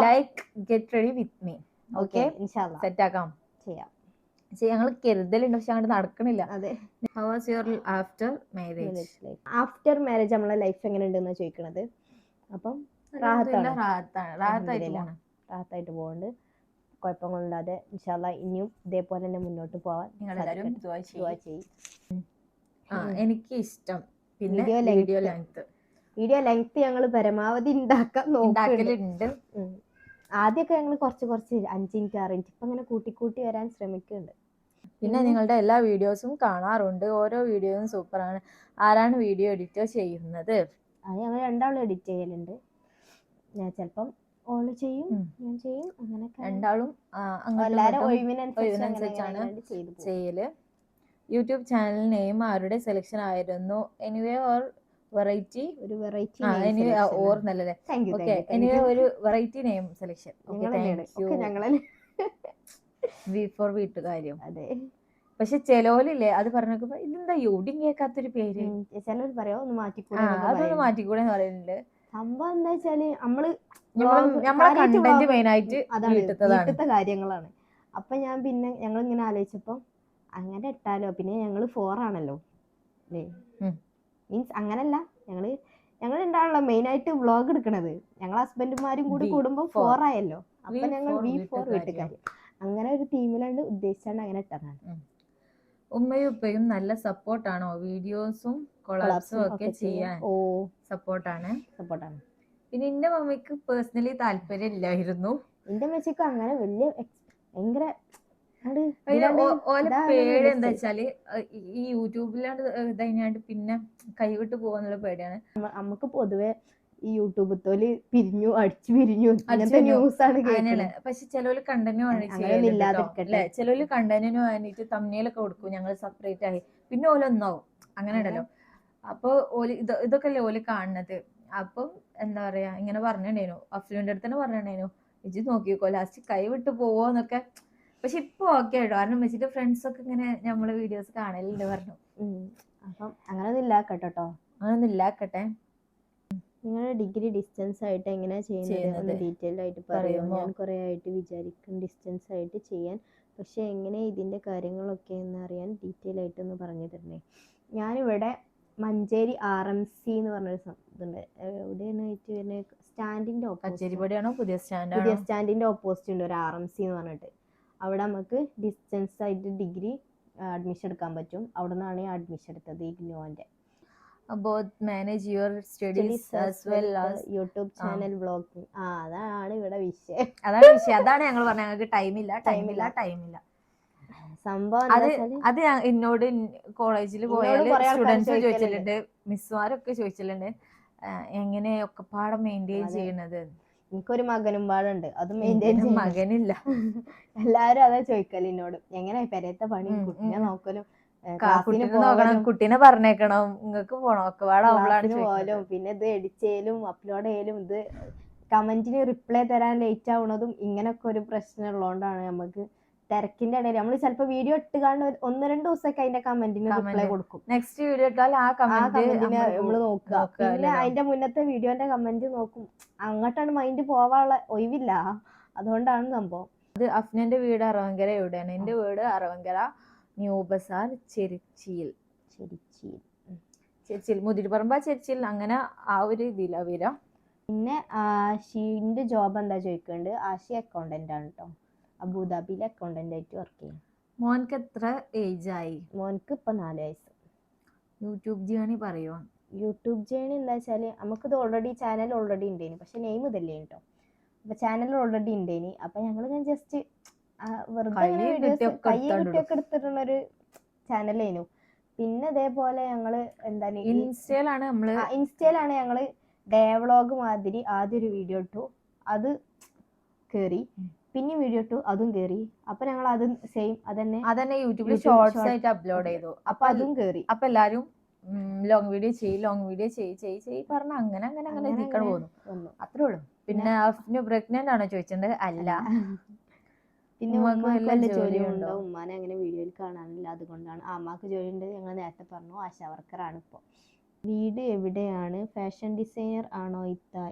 like get ready with me. Okay, set ആക്കാം, ചെയ്യാം. ഞങ്ങൾ കരുതലുണ്ട്, പക്ഷെ അങ്ങോട്ട് നടക്കണില്ല. അതെ. How was your after marriage? After marriage നമ്മളെ ലൈഫ് എങ്ങനെ ഉണ്ടെന്ന് ചോദിക്കണത്. അപ്പം റാഹത്തായിട്ട് പോകുന്നുണ്ട്, കുഴപ്പങ്ങളില്ലാതെ. ഇൻഷാല്ലാ ഇനിയും ഇതേപോലെ തന്നെ മുന്നോട്ട് പോവാൻ ദുആ ചെയ്യും. എനിക്ക് ഇഷ്ടം പിന്നെ വീഡിയോ ലെങ്ത് ഞങ്ങൾ പരമാവധി ഉണ്ടാക്കാൻ നോക്കുന്നുണ്ട്. ആദ്യമൊക്കെ ഞങ്ങൾ കുറച്ച് 5 മിനിറ്റ് 6 മിനിറ്റ് ഇപ്പൊ അങ്ങനെ കൂട്ടി വരാൻ ശ്രമിക്കുന്നുണ്ട്. പിന്നെ നിങ്ങളുടെ എല്ലാ വീഡിയോസും കാണാറുണ്ട്, ഓരോ വീഡിയോയും സൂപ്പറാണ്. ആരാണ് വീഡിയോ എഡിറ്റ് ചെയ്യുന്നത്? അത് ഞങ്ങൾ രണ്ടാളും എഡിറ്റ് ചെയ്യലുണ്ട്. ഞാൻ ചിലപ്പം ഓള് ചെയ്യും, ഞാൻ ചെയ്യും, അങ്ങനെയൊക്കെ രണ്ടാളും ഒഴിവിനനുസരിച്ചാണ് ചെയ്യല്. യൂട്യൂബ് ചാനൽ നെയിം ആരുടെ സെലക്ഷൻ ആയിരുന്നു? Anyway or variety? ഒരു വെറൈറ്റി ഓർ നല്ലല്ലേ. ഓക്കെ, എനിവേ ഒരു വെറൈറ്റി നെയിം സെലക്ഷൻ. V4 വീട്ടുകാര്യം. അതെ. പക്ഷെ ചെലോലില്ലേ അത് പറഞ്ഞപ്പോ ഇതെന്താ യൂഡിങ് കേൾക്കാത്തൊരു പേര്, ചിലർ പറയാ ഒന്ന് മാറ്റിക്കൂടെ, അതൊന്ന് മാറ്റിക്കൂടെ എന്ന് പറയുന്നുണ്ട്. സംഭവം എന്താ വെച്ചാല് നമ്മളെ കണ്ടന്റ് മെയിൻ ആയിട്ട് വീട്ടിലത്തെ കാര്യങ്ങളാണ്. അപ്പൊ ഞാൻ പിന്നെ ഞങ്ങൾ ഇങ്ങനെ ആലോചിച്ചപ്പോ അങ്ങനെ ഇട്ടാലോ, പിന്നെ ഞങ്ങള് 4 ആണല്ലോ അല്ലേ, മീൻസ് അങ്ങനല്ല, ഞങ്ങൾ ഉണ്ടാണല്ലോ മെയിൻ ആയിട്ട് വ്ളോഗ് എടുക്കണത്. ഞങ്ങൾ ഹസ്ബൻഡുമാരും കൂടി കൂടുമ്പോ 4 ആയല്ലോ. അപ്പൊ ഞങ്ങൾ V4 വീട്ടുകാര്യം അങ്ങനെ ഒരു തീമിലാണ്ട് ഉദ്ദേശിച്ചാണ്ട് അങ്ങനെ ഇട്ടതാണ്. ഉമ്മയും ഉപ്പയും നല്ല സപ്പോർട്ടാണോ? വീഡിയോസും കൊളാപ്സും ഒക്കെ ചെയ്യാൻ സപ്പോർട്ടാണ്. പിന്നെ എന്റെ മമ്മിക്ക് പേഴ്സണലി താല്പര്യം ഇല്ലായിരുന്നു. എന്റെ അമ്മച്ചിക്ക് അങ്ങനെ വലിയ ഭയങ്കര ഓലെ പേടി എന്താ വെച്ചാല് ഈ യൂട്യൂബിലാണ്ട് ഇതതിനാണ്ട് പിന്നെ കൈവിട്ട് പോവാന്നുള്ള പേടിയാണ്. നമുക്ക് പൊതുവെ ഈ യൂട്യൂബ് തോല് അടിച്ചു പിരിഞ്ഞു അങ്ങനത്തെ ന്യൂസ് ആണ് കേൾക്കുന്നത്. പക്ഷെ ചിലവര് കണ്ടന്റിന് വേണ്ടി ചിലവര് കണ്ടന്റിന് വേണ്ടിട്ട് തമ്മിലൊക്കെ കൊടുക്കും ഞങ്ങൾ സെപ്പറേറ്റ് ആയി, പിന്നെ ഓല് ഒന്നാവും, അങ്ങനെ ഉണ്ടല്ലോ. അപ്പൊ ഓല് ഇതൊക്കെ അല്ലേ ഓല് കാണുന്നത്. അപ്പം എന്താ പറയാ, ഇങ്ങനെ പറഞ്ഞിട്ടുണ്ടായിരുന്നു, അഫ്ലുവിന്റെ അടുത്ത് തന്നെ പറഞ്ഞിട്ടുണ്ടായിരുന്നു, ഇജ്ജ് നോക്കിക്കോ ലാസ്റ്റ് കൈവിട്ട് പോവോന്നൊക്കെ. പക്ഷെ ഇപ്പൊ ഓക്കെ ആയിട്ടോ, കാരണം വെച്ചിട്ട് ഫ്രണ്ട്സ് ഒക്കെ ഇങ്ങനെ നമ്മള് വീഡിയോസ് കാണലുണ്ട് പറഞ്ഞു. അപ്പം അങ്ങനൊന്നും ഇല്ലാക്കട്ടോ, അങ്ങനൊന്നും ഇല്ലാക്കട്ടെ. നിങ്ങളുടെ ഡിഗ്രി ഡിസ്റ്റൻസ് ആയിട്ട് എങ്ങനെയാ ചെയ്യുന്നത് ഒന്ന് ഡീറ്റെയിൽ ആയിട്ട് പറയുമോ? ഞാൻ കുറെ ആയിട്ട് വിചാരിക്കും ഡിസ്റ്റൻസ് ആയിട്ട് ചെയ്യാൻ, പക്ഷെ എങ്ങനെ ഇതിന്റെ കാര്യങ്ങളൊക്കെ എന്ന് അറിയാൻ ഡീറ്റെയിൽ ആയിട്ടൊന്ന് പറഞ്ഞു തരണേ. ഞാനിവിടെ മഞ്ചേരി RMC എന്ന് പറഞ്ഞൊരു ഇതുണ്ട്, എവിടെയാണ് സ്റ്റാൻഡിന്റെ പുതിയ സ്റ്റാൻഡിന്റെ ഓപ്പോസിറ്റ് ഉണ്ട് ഒരു RMC എന്ന് പറഞ്ഞിട്ട്. അവിടെ നമുക്ക് ഡിസ്റ്റൻസ് ആയിട്ട് ഡിഗ്രി അഡ്മിഷൻ എടുക്കാൻ പറ്റും. അവിടെ നിന്നാണ് ഞാൻ അഡ്മിഷൻ എടുത്തത് ഇഗ്നോന്റെ. Both manage your studies as well as YouTube channel vlogging. അതാണ് ഇവിടെ വിഷയം. അതാണ് ഞങ്ങൾ പറഞ്ഞ ഞങ്ങൾക്ക് ടൈമില്ല. സംഭവം അത് എന്നോട് കോളേജിൽ പോയാൽ സ്റ്റുഡൻസ് ചോദിച്ചിട്ടുണ്ട്, മിസ്സുമാരൊക്കെ ചോദിച്ചിട്ടുണ്ട് എങ്ങനെ ഒക്കെ പാടെ മെയിൻറ്റെയിൻ ചെയ്യണത്. എനിക്കൊരു മകനും പാടുണ്ട്, അത് മെയിൻറ്റെയിൻ ചെയ്യാൻ മകനില്ല. എല്ലാരും അതാ ചോദിക്കല് എന്നോട്, എങ്ങനെ പെരയത്തെ പണി കുട്ടിനെ നോക്കലും കുട്ടീനെ പറഞ്ഞേക്കണം, നിങ്ങൾക്ക് പോണം ഒക്കെ പാടാവുമ്പോഴാണ് പോലും, പിന്നെ ഇത് എഡിറ്റ് ചെയ്യലും അപ്ലോഡ് ചെയ്യലും ഇത് കമന്റിന് റിപ്ലൈ തരാൻ ലേറ്റ് ആവുന്നതും ഇങ്ങനൊക്കെ ഒരു പ്രശ്നം ഉള്ളതുകൊണ്ടാണ് നമുക്ക് തിരക്കിന്റെ ഇടയിൽ നമ്മൾ ചിലപ്പോ വീഡിയോ ഇട്ട് കാണുന്ന 1-2 ദിവസമൊക്കെ അതിന്റെ കമന്റിന് റിപ്ലൈ കൊടുക്കും. നെക്സ്റ്റ് വീഡിയോ ഇട്ടാൽ ആ കമന്റിന് നമ്മള് നോക്കുക. പിന്നെ അതിന്റെ മുന്നത്തെ വീഡിയോന്റെ കമന്റ് നോക്കും. അങ്ങോട്ടാണ് മൈൻഡ് പോവാനുള്ള ഒഴിവില്ല. അതുകൊണ്ടാണ് സംഭവം. അത് അഫ്നന്റെ വീട് അറവങ്കര എവിടെയാണ്? എന്റെ വീട് അറവങ്കര ന്യൂ ബസാർ ചെരിച്ചിയിൽ. മുതിരിപ്പറമ്പ ചെരിച്ചിയിൽ, അങ്ങനെ ആ ഒരു ഇതിലാ വരാം. പിന്നെ ആഷിന്റെ ജോബ് എന്താ ചോദിക്കുന്നുണ്ട്. ആഷി അക്കൗണ്ടന്റ് ആണ് കേട്ടോ. അബുദാബിയിലെ അക്കൗണ്ടന്റ് ആയിട്ട് വർക്ക് ചെയ്യും. മോൻക്ക് എത്ര ഏജ് ആയി? മോൻക്ക് ഇപ്പൊ 4 വയസ്സ്. യൂട്യൂബ് ജേണി പറയുമോ? യൂട്യൂബ് ജേണി എന്താ വെച്ചാല് നമുക്കിത് ഓൾറെഡി ചാനൽ ഓൾറെഡി ഉണ്ടേനി, പക്ഷെ നെയിം ഇതല്ലേ കേട്ടോ. അപ്പൊ ചാനൽ ഓൾറെഡി ഉണ്ടേനി. അപ്പൊ ഞങ്ങൾ ജസ്റ്റ് വെറുതെ വീഡിയോസ് കയ്യെ കുട്ടിയൊക്കെ എടുത്തിട്ടുള്ളൊരു ചാനലേനു. പിന്നെ ഇതേപോലെ ഞങ്ങള് എന്താണ് ഇൻസ്റ്റയിലാണ് ഞങ്ങള് ഡേവ്ലോഗ് മാതിരി ആദ്യം ഒരു വീഡിയോ ഇട്ടു, അത് കേറി. പിന്നെ വീഡിയോ ഇട്ടു, അതും കേറി. അപ്പൊ ഞങ്ങൾ അത് സെയിം അതന്നെ യൂട്യൂബിൽ ഷോർട്സ് ആയിട്ട് അപ്ലോഡ് ചെയ്തു. അപ്പൊ അതും കേറി. അപ്പൊ എല്ലാരും ലോങ് വീഡിയോ ചെയ്യ് പറഞ്ഞ അങ്ങനെ നിൽക്കാൻ പോകുന്നു. അത്രേ ഉള്ളൂ. പിന്നെ അഫ്നു പ്രഗ്നന്റ് ആണോ ചോദിച്ചിട്ടുണ്ട്. അല്ല. പിന്നെ ഉമ്മാക്ക് ജോലി ഉണ്ടോ? ഉമ്മാനെ അങ്ങനെ വീഡിയോയിൽ കാണാനില്ല, അതുകൊണ്ടാണ്. അമ്മക്ക് ജോലി ഉണ്ട്, ഞങ്ങൾ നേരത്തെ പറഞ്ഞു. ആശാ വർക്കറാണ് ഇപ്പൊ. വീട് എവിടെയാണ്? ഫാഷൻ ഡിസൈനർ ആണോ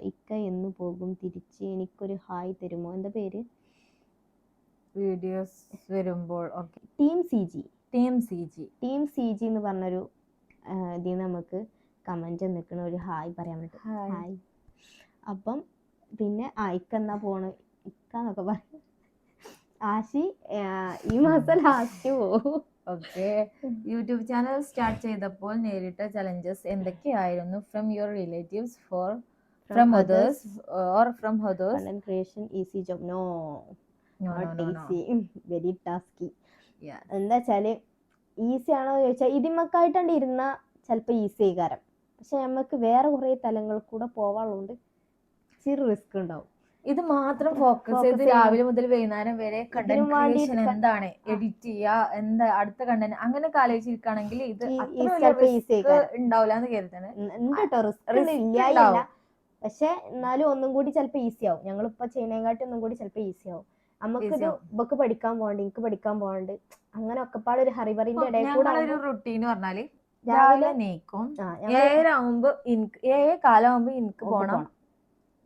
ഇക്ക എന്ന് പോകും തിരിച്ച്? എനിക്കൊരു ഹായ് തരുമോ? എന്താ പേര്? വീഡിയോസ് വരുമ്പോൾ ടീം സി ജി എന്ന് പറഞ്ഞൊരു ഇതിൽ നമുക്ക് കമന്റ് നിൽക്കണ ഒരു ഹായ് പറയാൻ പറ്റും. ഹായ്. അപ്പം പിന്നെ ഇക്ക എന്നാ പോണ് ഇക്കാന്നൊക്കെ പറയും. ആശി ഈ മാസം ലാസ്റ്റ് പോകും. ഓക്കെ. യൂട്യൂബ് ചാനൽ സ്റ്റാർട്ട് ചെയ്തപ്പോൾ നേരിട്ട ചലഞ്ചസ് എന്തൊക്കെയായിരുന്നു? From your relatives, from others or from others? Content creation easy job? No, not easy. Very tasky. എന്താ വെച്ചാല് ഈസി ആണോ ചോദിച്ചാൽ ഇതിമക്കായിട്ടാണ്ട് ഇരുന്ന ചിലപ്പോ ഈസി ആയിക്കാരം. പക്ഷെ നമുക്ക് വേറെ കുറെ തലങ്ങൾ കൂടെ പോവാനുള്ളതുകൊണ്ട് ഇച്ചിരി റിസ്ക് ഉണ്ടാവും. ഇത് മാത്രം ഫോക്കസ് ചെയ്ത് രാവിലെ മുതൽ വൈകുന്നേരം വരെ കണ്ടന്റ് ക്രിയേഷൻ എന്താണ്, എഡിറ്റ് ചെയ്യുക, എന്താ അടുത്ത കണ്ടന്റ് അങ്ങനെ ആലോചിച്ചിരിക്കുകയാണെങ്കിൽ ഇത് ഉണ്ടാവില്ല എന്ന് കരുതാണ്. പക്ഷെ എന്നാലും ഒന്നും കൂടി ചിലപ്പോ ഈസി ആവും. ഞങ്ങളിപ്പോ ചെയ്യുന്നതിനെക്കാട്ടി ഒന്നും കൂടി ചിലപ്പോ ഈസി ആവും. നമുക്കൊരു ബുക്ക് പഠിക്കാൻ പോകണ്ട്, എനിക്ക് പഠിക്കാൻ പോകണ്ട്, അങ്ങനെ ഒക്കെപ്പാട് ഒരു ഹറിബറിന്റെ ഇടയിൽ കൂടെ ഒരു റുട്ടീൻ പറഞ്ഞാല് രാവിലെ നീക്കും 7 കാലാവുമ്പോ എനിക്ക് പോകണം.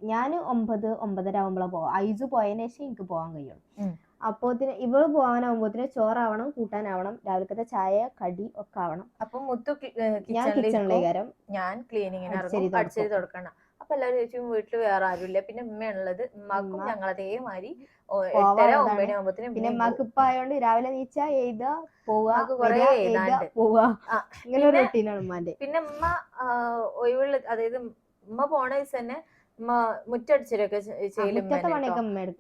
ഞാൻ 9-9:30 ആവുമ്പോഴാണ് പോവാം. ഐജു പോയതിനു ശേഷം എനിക്ക് പോകാൻ കഴിയുള്ളൂ. അപ്പോത്തിന് ഇവള് പോകാനാവുമ്പോത്തിന് ചോറാവണം, കൂട്ടാനാവണം, രാവിലത്തെ ചായ കടി ഒക്കെ ആവണം. അപ്പൊ മുത്തു ഞാൻ കിച്ചണിലേക്കാരം, ഞാൻ ക്ലീനിങ്ങിന് അടിച്ചേരി തുടക്കണം. അപ്പൊ എല്ലാവരും ചോദിച്ചു വീട്ടിൽ വേറെ ആരുമില്ല, പിന്നെ ഉമ്മയുള്ളത്. ഉമ്മാക്കും ഞങ്ങളതേമാതിരി 8:30-9 ആവുമ്പോഴത്തേനും. പിന്നെ ഉമ്മാക്ക് ഇപ്പൊ ആയതുകൊണ്ട് രാവിലെ നീച്ചാ എഴുതാ പോവാ പോവാ, ഇങ്ങനെ ഒരു റൂട്ടീനാണ് ഉമ്മാന്റെ. പിന്നെ ഉമ്മ ഒഴിവുള്ള, അതായത് ഉമ്മ പോണ ദിവസം തന്നെ ഉമ്മ മുറ്റടിച്ചരൊക്കെ ചെയ്യലും.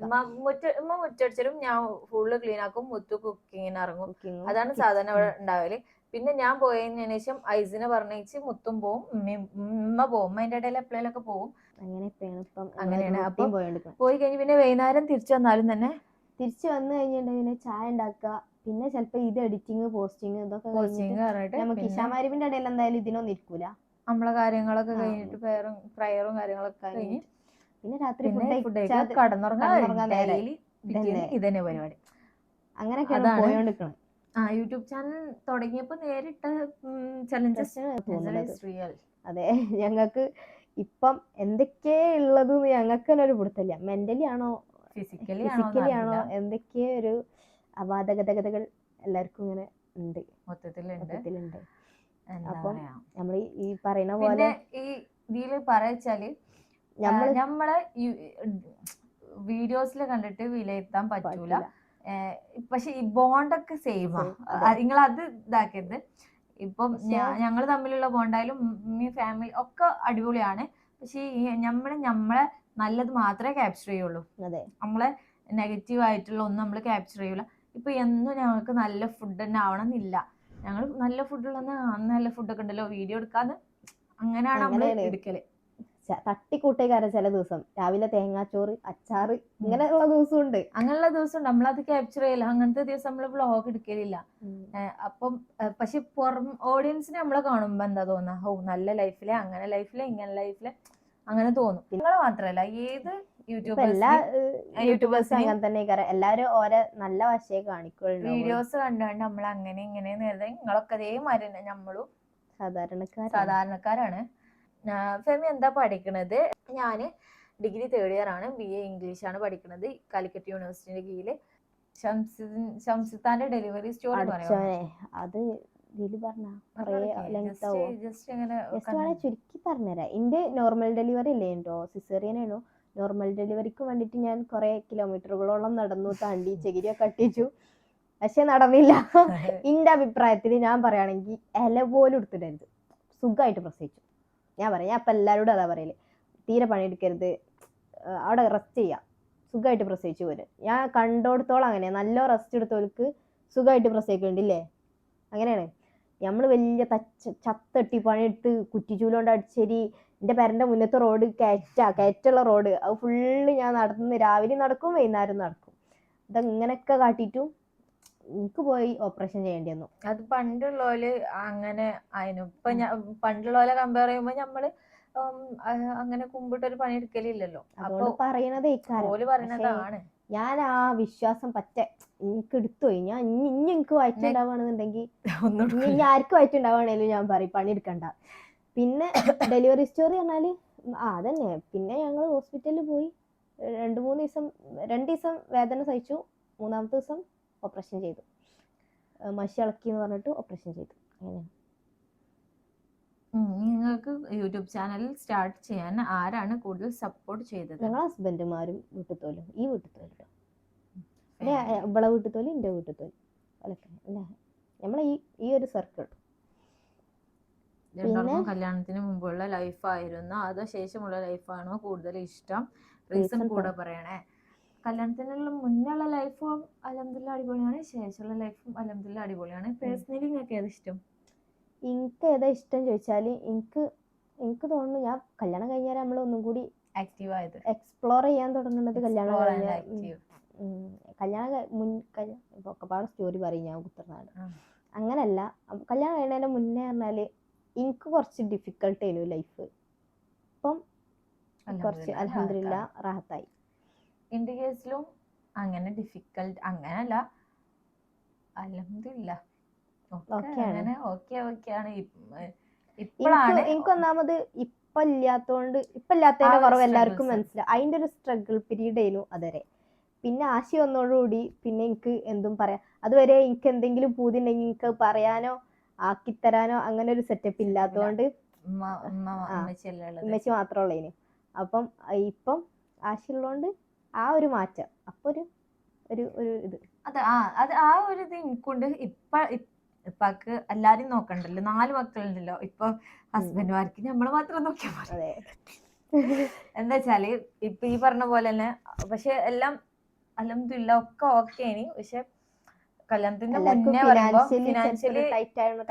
ഉമ്മ മുറ്റടിച്ചരും, ഞാൻ ഫുള്ള് ക്ലീൻ ആക്കും, മുത്തു കുക്കിങ്ങിന് ഇറങ്ങും. അതാണ് സാധാരണ ഇവിടെ ഉണ്ടാവല്. പിന്നെ ഞാൻ പോയതിനു ശേഷം ഐസിനെ പറഞ്ഞേച്ച് മുത്തും പോവും, ഉമ്മ പോവും. അതിന്റെ ഇടയിൽ എപ്പോഴേലൊക്കെ പോവും. അങ്ങനെയാണ്. അപ്പൊ പോയി കഴിഞ്ഞ് പിന്നെ വൈകുന്നേരം തിരിച്ചു വന്നാലും തന്നെ തിരിച്ചു വന്നു കഴിഞ്ഞിട്ടുണ്ടെങ്കിൽ പിന്നെ ചായ ഉണ്ടാക്കുക, പിന്നെ ചിലപ്പോ ഇത് എഡിറ്റിങ് പോസ്റ്റിങ് ഇതൊക്കെ നമുക്ക് ഇഷാമാരിവിന്റെ ഇടയിൽ എന്തായാലും ഇതിനൊന്നും ഇരിക്കൂല. നമ്മളെ കാര്യങ്ങളൊക്കെ കഴിഞ്ഞിട്ട് പ്രയറും കാര്യങ്ങളൊക്കെ കഴിഞ്ഞ് പിന്നെ രാത്രി കടന്നുറങ്ങാൻ ഇതന്നെ പരിപാടി. അങ്ങനെയൊക്കെയാണ് പോയോണ്ടിരിക്കണം. യൂട്യൂബ് ചാനൽ തുടങ്ങിയപ്പോ നേരിട്ട ചലഞ്ചസ്. അതെ, ഞങ്ങൾക്ക് ഇപ്പം എന്തൊക്കെയാ ഉള്ളത് ഞങ്ങൾക്ക് തന്നെ ഒരു പിടുത്തല്ല. മെന്റലി ആണോ ഫിസിക്കലി ആണോ എന്തൊക്കെയോ ഒരു അപാതകതകൾ എല്ലാവർക്കും ഇങ്ങനെ ഉണ്ട്, മൊത്തത്തിലുണ്ട്. അപ്പം നമ്മൾ ഈ പറയുന്ന പോലെ ഈ ഇതില് പറയാച്ചാല് നമ്മളെ വീഡിയോസിൽ കണ്ടിട്ട് വിലയിരുത്താൻ പറ്റൂല. പക്ഷെ ഈ ബോണ്ടൊക്കെ സെയിമാണ്. നിങ്ങൾ അത് ഇതാക്കരുത്. ഇപ്പം ഞങ്ങൾ തമ്മിലുള്ള ബോണ്ടായാലും ഫാമിലി ഒക്കെ അടിപൊളിയാണ്. പക്ഷെ നമ്മളെ നല്ലത് മാത്രമേ ക്യാപ്ചർ ചെയ്യുള്ളൂ. നമ്മളെ നെഗറ്റീവ് ആയിട്ടുള്ള ഒന്നും നമ്മൾ ക്യാപ്ചർ ചെയ്യൂല. ഇപ്പൊ എന്നും ഞങ്ങൾക്ക് നല്ല ഫുഡ് തന്നെ ആവണം എന്നില്ല. ഞങ്ങൾ നല്ല ഫുഡുള്ള നല്ല ഫുഡൊക്കെ ഉണ്ടല്ലോ വീഡിയോ എടുക്കാന്ന്, അങ്ങനെയാണ് നമ്മൾ എടുക്കല്. തട്ടിക്കൂട്ടേക്കാരം ചില ദിവസം രാവിലെ തേങ്ങാച്ചോറ് അച്ചാറ് ഇങ്ങനെയുള്ള ദിവസമുണ്ട്. അങ്ങനെയുള്ള ദിവസം നമ്മളത് ക്യാപ്ചർ ചെയ്യില്ല. അങ്ങനത്തെ ദിവസം നമ്മള് വ്ളോഗ് എടുക്കലില്ല. അപ്പം പക്ഷെ പുറം ഓഡിയൻസിന് നമ്മളെ കാണുമ്പോ എന്താ തോന്നാ, നല്ല ലൈഫിലെ അങ്ങനെ ലൈഫിലെ ഇങ്ങനെ ലൈഫിലെ അങ്ങനെ തോന്നും. നിങ്ങളെ മാത്രല്ല ഏത് ഇപ്പൊ എല്ലാ യൂട്യൂബേഴ്സും അങ്ങനെ തന്നെ എല്ലാരും ഓരോ നല്ല വശയെ കാണിക്കുള്ളൂ. വീഡിയോസ് കണ്ടുകൊണ്ട് നമ്മൾ അങ്ങനെ ഇങ്ങനെ നിങ്ങളൊക്കെ അതേമാതിരി തന്നെ നമ്മളും സാധാരണക്കാരാണ്. ഫെമി എന്താ പഠിക്കണത്? ഞാന് ഡിഗ്രി 3rd ഇയർ ആണ്. BA ഇംഗ്ലീഷ് ആണ് പഠിക്കുന്നത് കാലിക്കറ്റ് യൂണിവേഴ്സിറ്റിയുടെ കീഴില്. ഷംസിത്താന്റെ ഡെലിവറി സ്റ്റോറി അത് ചുരുക്കി പറഞ്ഞുതരാം. എന്റെ നോർമൽ ഡെലിവറി അല്ലേ ഉണ്ടോ, സിസേറിയനാണോ. നോർമൽ ഡെലിവറിക്ക് വേണ്ടിട്ട് ഞാൻ കുറെ കിലോമീറ്ററുകളോളം നടന്നു, താണ്ടി ചെകിരിയൊക്കെ കട്ടിച്ചു, പക്ഷെ നടന്നില്ല. എന്റെ അഭിപ്രായത്തിൽ ഞാൻ പറയുകയാണെങ്കിൽ ഇല പോലും എടുത്തിടരുത്, സുഖമായിട്ട് പ്രസവിച്ചു. ഞാൻ പറയാം, ഞാൻ അപ്പൊ എല്ലാവരോടും അതാ പറയല്, തീരെ പണിയെടുക്കരുത്, അവിടെ റെസ്റ്റ് ചെയ്യാം, സുഖമായിട്ട് പ്രസവിച്ചു പോരും. ഞാൻ കണ്ടോടത്തോളം അങ്ങനെ നല്ല റെസ്റ്റ് എടുത്തവർക്ക് സുഖമായിട്ട് പ്രസവിക്കണ്ടില്ലേ. അങ്ങനെയാണ്. നമ്മൾ വലിയ ചത്തട്ടി പണിയെടുത്ത് കുറ്റിച്ചൂലോണ്ട് അടിച്ചേരി, എൻ്റെ പേരൻ്റെ മുന്നത്തെ റോഡ് കയറ്റുള്ള റോഡ്, അത് ഫുള്ള് ഞാൻ നടന്ന് രാവിലെ നടക്കും വൈകുന്നേരം നടക്കും. ഇതങ്ങനെയൊക്കെ കാട്ടിയിട്ടും എനിക്ക് പോയി ഓപ്പറേഷൻ ചെയ്യേണ്ടി വന്നു. അത് പണ്ടുള്ളോല് അങ്ങനെ ആയിരുന്നു. ഇപ്പൊ പണ്ടുള്ളോലെ കമ്പയർ ചെയ്യുമ്പോ നമ്മള് അങ്ങനെ കുമ്പിട്ടൊരു പണി എടുക്കലില്ലല്ലോ. അപ്പൊ പറയണതേ പറയണതാണ്. ഞാൻ ആ വിശ്വാസം എനിക്ക് എടുത്തുപോയി. ഞാൻ ഇനി എനിക്ക് വയറ്റുണ്ടാവുകയാണെന്നുണ്ടെങ്കിൽ ഇനി ആർക്ക് വയറ്റുണ്ടാവുകയാണേലും ഞാൻ പറയും പണിയെടുക്കണ്ട. പിന്നെ ഡെലിവറി സ്റ്റോറി പറഞ്ഞാല് അതന്നെ. പിന്നെ ഞങ്ങൾ ഹോസ്പിറ്റലിൽ പോയി 2 ദിവസം വേദന സഹിച്ചു. 3ാമത്തെ ദിവസം ഓപ്പറേഷൻ ചെയ്തു. മഷി ഇളക്കി എന്ന് പറഞ്ഞിട്ട് ഓപ്പറേഷൻ ചെയ്തു. അങ്ങനെയാണ്. നിങ്ങൾക്ക് യൂട്യൂബ് ചാനൽ സ്റ്റാർട്ട് ചെയ്യാൻ ആരാണ് കൂടുതൽ സപ്പോർട്ട് ചെയ്തത്? ഞങ്ങളെ ഹസ്ബൻഡുമാരും വീട്ടുത്തോലും. ഈ വീട്ടുത്തോലും ഇവിടെ വീട്ടുത്തോലും എൻ്റെ വീട്ടുത്തോലും അതൊക്കെ നമ്മളെ ഈ ഒരു സർക്കിൾ. രണ്ടാൾക്കും കല്യാണത്തിന് മുമ്പുള്ള ലൈഫായിരുന്നോ അതോ ശേഷമുള്ള ലൈഫാണോ കൂടുതൽ ഇഷ്ടം? റീസൺ കൂടെ പറയണേ. കല്യാണത്തിനുള്ള മുന്നുള്ള ലൈഫും അൽഹംദുലില്ലാ അടിപൊളിയാണ്, ശേഷമുള്ള ലൈഫും അൽഹംദുലില്ലാ അടിപൊളിയാണ്. പേഴ്സണലി നിങ്ങൾക്ക് ഏതാ ഇഷ്ടം? എനിക്ക് ഏതാ ഇഷ്ടം ചോദിച്ചാല് എനിക്ക് തോന്നുന്നു ഞാൻ കല്യാണം കഴിഞ്ഞാൽ നമ്മൾ ഒന്നും കൂടി ആക്റ്റീവ് ആയത്, എക്സ്പ്ലോർ ചെയ്യാൻ തുടങ്ങുന്നത് കല്യാണം കഴിഞ്ഞാൽ. ഒക്കെപ്പാടെ സ്റ്റോറി പറയും ഞാൻ കുത്തർന്നാണ്. അങ്ങനല്ല, കല്യാണം കഴിഞ്ഞതിന്റെ മുന്നേ പറഞ്ഞാല് എനിക്ക് കുറച്ച് ഡിഫിക്കൽട്ട് ആയിരുന്നു ലൈഫ്. ഇപ്പം കുറച്ച് അൽഹംദുലില്ലാ റാഹത്തായി. എന്റെ കേസിലും അങ്ങനെ ഡിഫിക്കൽട്ട് അങ്ങനല്ല, അൽഹംദുലില്ലാ എനിക്ക് ഒന്നാമത് ഇല്ലാത്തതിന്റെ കുറവ് എല്ലാവർക്കും മനസ്സിലായി. അതിന്റെ ഒരു സ്ട്രഗിൾ പീരീഡ് ആയിരുന്നു അതുവരെ. പിന്നെ ആശി വന്നതോടുകൂടി പിന്നെ എനിക്ക് എന്തും പറയാം. അതുവരെ എനിക്ക് എന്തെങ്കിലും പൂതി ഉണ്ടെങ്കിൽ എനിക്ക് പറയാനോ ആക്കിത്തരാനോ അങ്ങനെ ഒരു സെറ്റപ്പ് ഇല്ലാത്തതുകൊണ്ട് ഉമ്മച്ചി മാത്രമേ ഉള്ളതിന്. അപ്പം ഇപ്പം ആശി ഉള്ളതുകൊണ്ട് ആ ഒരു മാറ്റം, അപ്പൊ ഒരു ഇത് അത് ആ ഒരു ഇത് എനിക്കുണ്ട്. ഇപ്പൊക്ക് എല്ലാരും നോക്കണ്ടല്ലോ, 4 മക്കളുണ്ടല്ലോ. ഇപ്പൊ ഹസ്ബൻഡുമാർക്ക് നമ്മള് മാത്രം നോക്കിയാൽ മതി. എന്താ വെച്ചാല് ഇപ്പൊ ഈ പറഞ്ഞ പോലെ തന്നെ. പക്ഷെ എല്ലാം അൽഹംദുലില്ലാ ഒക്കെ ഓക്കേനി. പക്ഷെ കല്യാണത്തിന്റെ മുന്നേ പറയുമ്പോ ഫിനാൻഷ്യലി ടൈറ്റ് ആവണ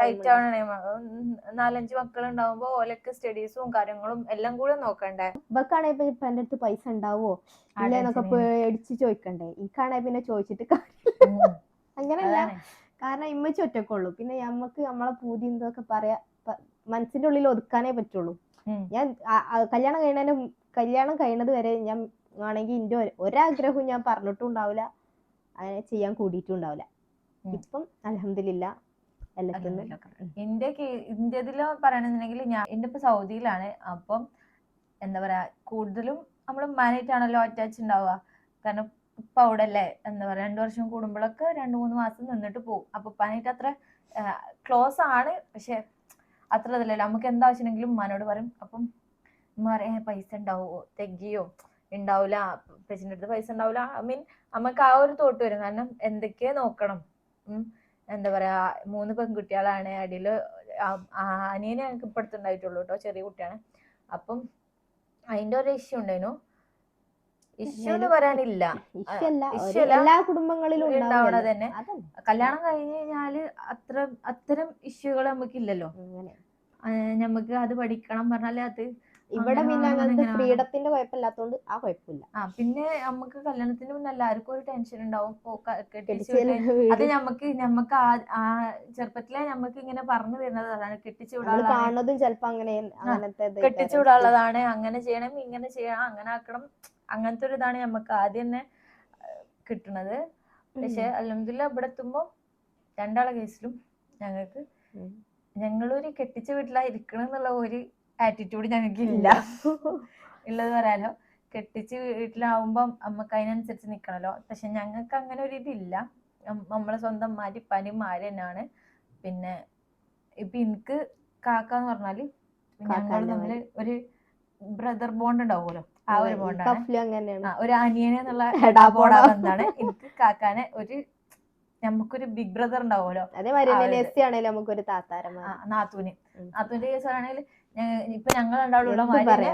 4-5 മക്കളുണ്ടാവുമ്പോ ഓലൊക്കെ സ്റ്റഡീസും കാര്യങ്ങളും എല്ലാം കൂടെ നോക്കണ്ടേ. ഇവക്കാണെങ്കിൽ ഇപ്പൊ എന്റെ അടുത്ത് പൈസ ഉണ്ടാവോ ഇല്ലെന്നൊക്കെ പേടിച്ച് ചോദിക്കണ്ടേ. എനിക്കാണെങ്കിൽ പിന്നെ ചോദിച്ചിട്ട് അങ്ങനെയല്ല, കാരണം ഇമ്മച്ചി ഒറ്റക്കുള്ളൂ. പിന്നെ നമ്മക്ക് നമ്മളെ പൂതി എന്തൊക്കെ പറയാ മനസ്സിന്റെ ഉള്ളിൽ ഒതുക്കാനേ പറ്റുള്ളൂ. ഞാൻ കല്യാണം കഴിയുന്നത് വരെ ഞാൻ ആണെങ്കിൽ എന്റെ ഒരാഗ്രഹവും ഞാൻ പറഞ്ഞിട്ടും ഉണ്ടാവില്ല, അങ്ങനെ ചെയ്യാൻ കൂടിയിട്ടും ഉണ്ടാവില്ല. ഇപ്പം അൽഹംദുലില്ലാ എല്ലാത്തിനും. ഇന്ത്യയിലോ പറയണെന്നുണ്ടെങ്കിൽ എന്റെ ഇപ്പൊ സൗദിയിലാണ്. അപ്പം എന്താ പറയാ, കൂടുതലും നമ്മള് ഉമ്മാനായിട്ടാണല്ലോ അറ്റാച്ച് ഉണ്ടാവുക. കാരണം ഇപ്പൊ അവിടെ അല്ലേ, എന്താ പറയാ, 2 വർഷം കൂടുമ്പോഴൊക്കെ 2-3 മാസം നിന്നിട്ട് പോകും. അപ്പൊ ഉപ്പാനായിട്ട് അത്ര ക്ലോസ് ആണ്. പക്ഷെ അത്ര ഇതല്ലല്ലോ, നമുക്ക് എന്താവശ്യമെങ്കിലും ഉമ്മാനോട് പറയും. അപ്പം ഉമ്മ പറയാ പൈസ ഉണ്ടാവുമോ, തെഗിയോ, ഉണ്ടാവില്ല, പെച്ചിന്റെ അടുത്ത് പൈസ ഉണ്ടാവില്ല. നമുക്ക് ആ ഒരു തോട്ട് വരും. കാരണം എന്തൊക്കെയോ നോക്കണം. എന്താ പറയാ, 3 പെൺകുട്ടികളാണ്. അടിയില് അനിയനെ ഞങ്ങൾക്ക് ഇപ്പടുത്തുണ്ടായിട്ടുള്ളൂ കേട്ടോ, ചെറിയ കുട്ടിയാണ്. അപ്പം അതിന്റെ ഒരു ഇഷ്യൂ ഉണ്ടായിരുന്നു. ഇഷ്യൂ എന്ന് പറയാനില്ല, എല്ലാ കുടുംബങ്ങളിലും ഉണ്ടാവണത് തന്നെ. കല്യാണം കഴിഞ്ഞ് കഴിഞ്ഞാല് അത്തരം ഇഷ്യൂകൾ നമുക്ക് ഇല്ലല്ലോ. നമുക്ക് അത് പഠിക്കണം പറഞ്ഞാല് അത് ഇവിടെ അങ്ങനെ പിന്നെ വേണം, അങ്ങനത്തെ ഇങ്ങനെ വേണം. ഫ്രീഡത്തിന്റെ കുഴപ്പമില്ലാത്തോണ്ട് ആ കുഴപ്പമില്ല. പിന്നെ നമുക്ക് കല്യാണത്തിന് മുന്നേ എല്ലാവർക്കും ഒരു ടെൻഷൻ ഉണ്ടാവും. കെട്ടിച്ച് കെട്ടിച്ചതിന് വിട്ട് അത് വീട് ഞമ്മക്ക് ആ ചെറുപ്പത്തിലെ ഞമ്മക്ക് ഇങ്ങനെ പറഞ്ഞു തരുന്നത് അതാണ്. കെട്ടിച്ചു നമ്മള് വിടാനുള്ളതാണ്, കാണുന്നതും ചെലപ്പോ അങ്ങനത്തെ കെട്ടിച്ചു വിടാനുള്ളതാണ്, അങ്ങനെ ചെയ്യണം ഇങ്ങനെ ചെയ്യണം അങ്ങനെ ആക്കണം, അങ്ങനത്തെ ഒരു ഇതാണ് ഞമ്മക്ക് ആദ്യം തന്നെ കിട്ടുന്നത്. പക്ഷെ അൽഹംദുലില്ലാ ഇവിടെ എത്തുമ്പോ രണ്ടാളെ കേസിലും ഞങ്ങൾക്ക് ഞങ്ങളൊരു കെട്ടിച്ച വീട്ടിലായിരിക്കണം എന്നുള്ള ഒരു ആറ്റിറ്റ്യൂഡ് ഞങ്ങൾക്ക് ഇല്ല. ഉള്ളത് പറയാലോ, കെട്ടിച്ച് വീട്ടിലാവുമ്പം നമുക്ക് അതിനനുസരിച്ച് നിക്കണല്ലോ. പക്ഷെ ഞങ്ങൾക്ക് അങ്ങനെ ഒരു ഇതില്ല. നമ്മളെ സ്വന്തം പനിമാര് തന്നെയാണ്. പിന്നെ ഇപ്പൊ എനിക്ക് കാക്ക എന്ന് പറഞ്ഞാല് ഞങ്ങൾ തമ്മില് ഒരു ബ്രദർ ബോണ്ട് ഉണ്ടാവുമല്ലോ, ആ ഒരു ബോണ്ടാണ്. ഒരു അനിയനെ എന്നുള്ള എടാപോടാ ബന്ധാണ് എനിക്ക് കാക്കാനെ. നമുക്കൊരു ബിഗ് ബ്രദർ ഉണ്ടാവുമല്ലോ, നമുക്കൊരു നാത്തൂന്റെ കേസാണെങ്കിൽ ഇപ്പൊ ഞങ്ങൾ രണ്ടാളുള്ള മാതിരി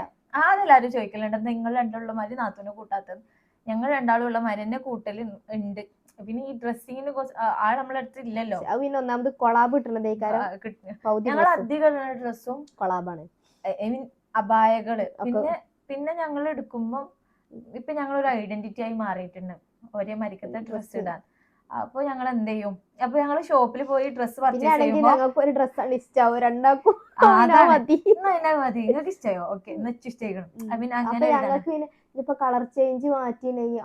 അതെല്ലാരും ചോദിക്കലുണ്ട്, നിങ്ങൾ രണ്ടാളുള്ള മാതിരി നാത്തൂനെ കൂട്ടാത്തത്. ഞങ്ങൾ രണ്ടാളും ഉള്ള മാതിരി തന്നെ കൂട്ടൽ ഉണ്ട്. പിന്നെ ഈ ഡ്രസ്സിങ്ങിന് ആൾ നമ്മളെ അടുത്ത് ഇല്ലല്ലോ. പിന്നെ ഒന്നാമത് കൊളാബ് ഞങ്ങൾ അധികം ഡ്രസ്സും കൊളാബാണ്, അബായകള്. പിന്നെ ഞങ്ങൾ എടുക്കുമ്പോ ഇപ്പൊ ഞങ്ങളൊരു ഐഡന്റിറ്റി ആയി മാറിയിട്ടുണ്ട് ഒരേ മരിക്കത്തെ ഡ്രസ്സ് ഇടാൻ. അപ്പൊ ഞങ്ങൾ എന്ത് ചെയ്യും, അപ്പൊ ഞങ്ങള് ഷോപ്പിൽ പോയി ഡ്രസ്സ് പർച്ചേസ് ചെയ്യുമ്പോൾ ഒരു ഡ്രസ്സാണ് ഇഷ്ടാവും രണ്ടാക്കും. മതി നിങ്ങൾക്ക് ഇഷ്ടമായോ, ഓക്കെ ഇഷ്ടമായിക്കണം. പിന്നെ അങ്ങനെ ഞങ്ങൾക്ക് പിന്നെ ഇപ്പൊ കളർ ചേഞ്ച് മാറ്റിണ്ടെങ്കിൽ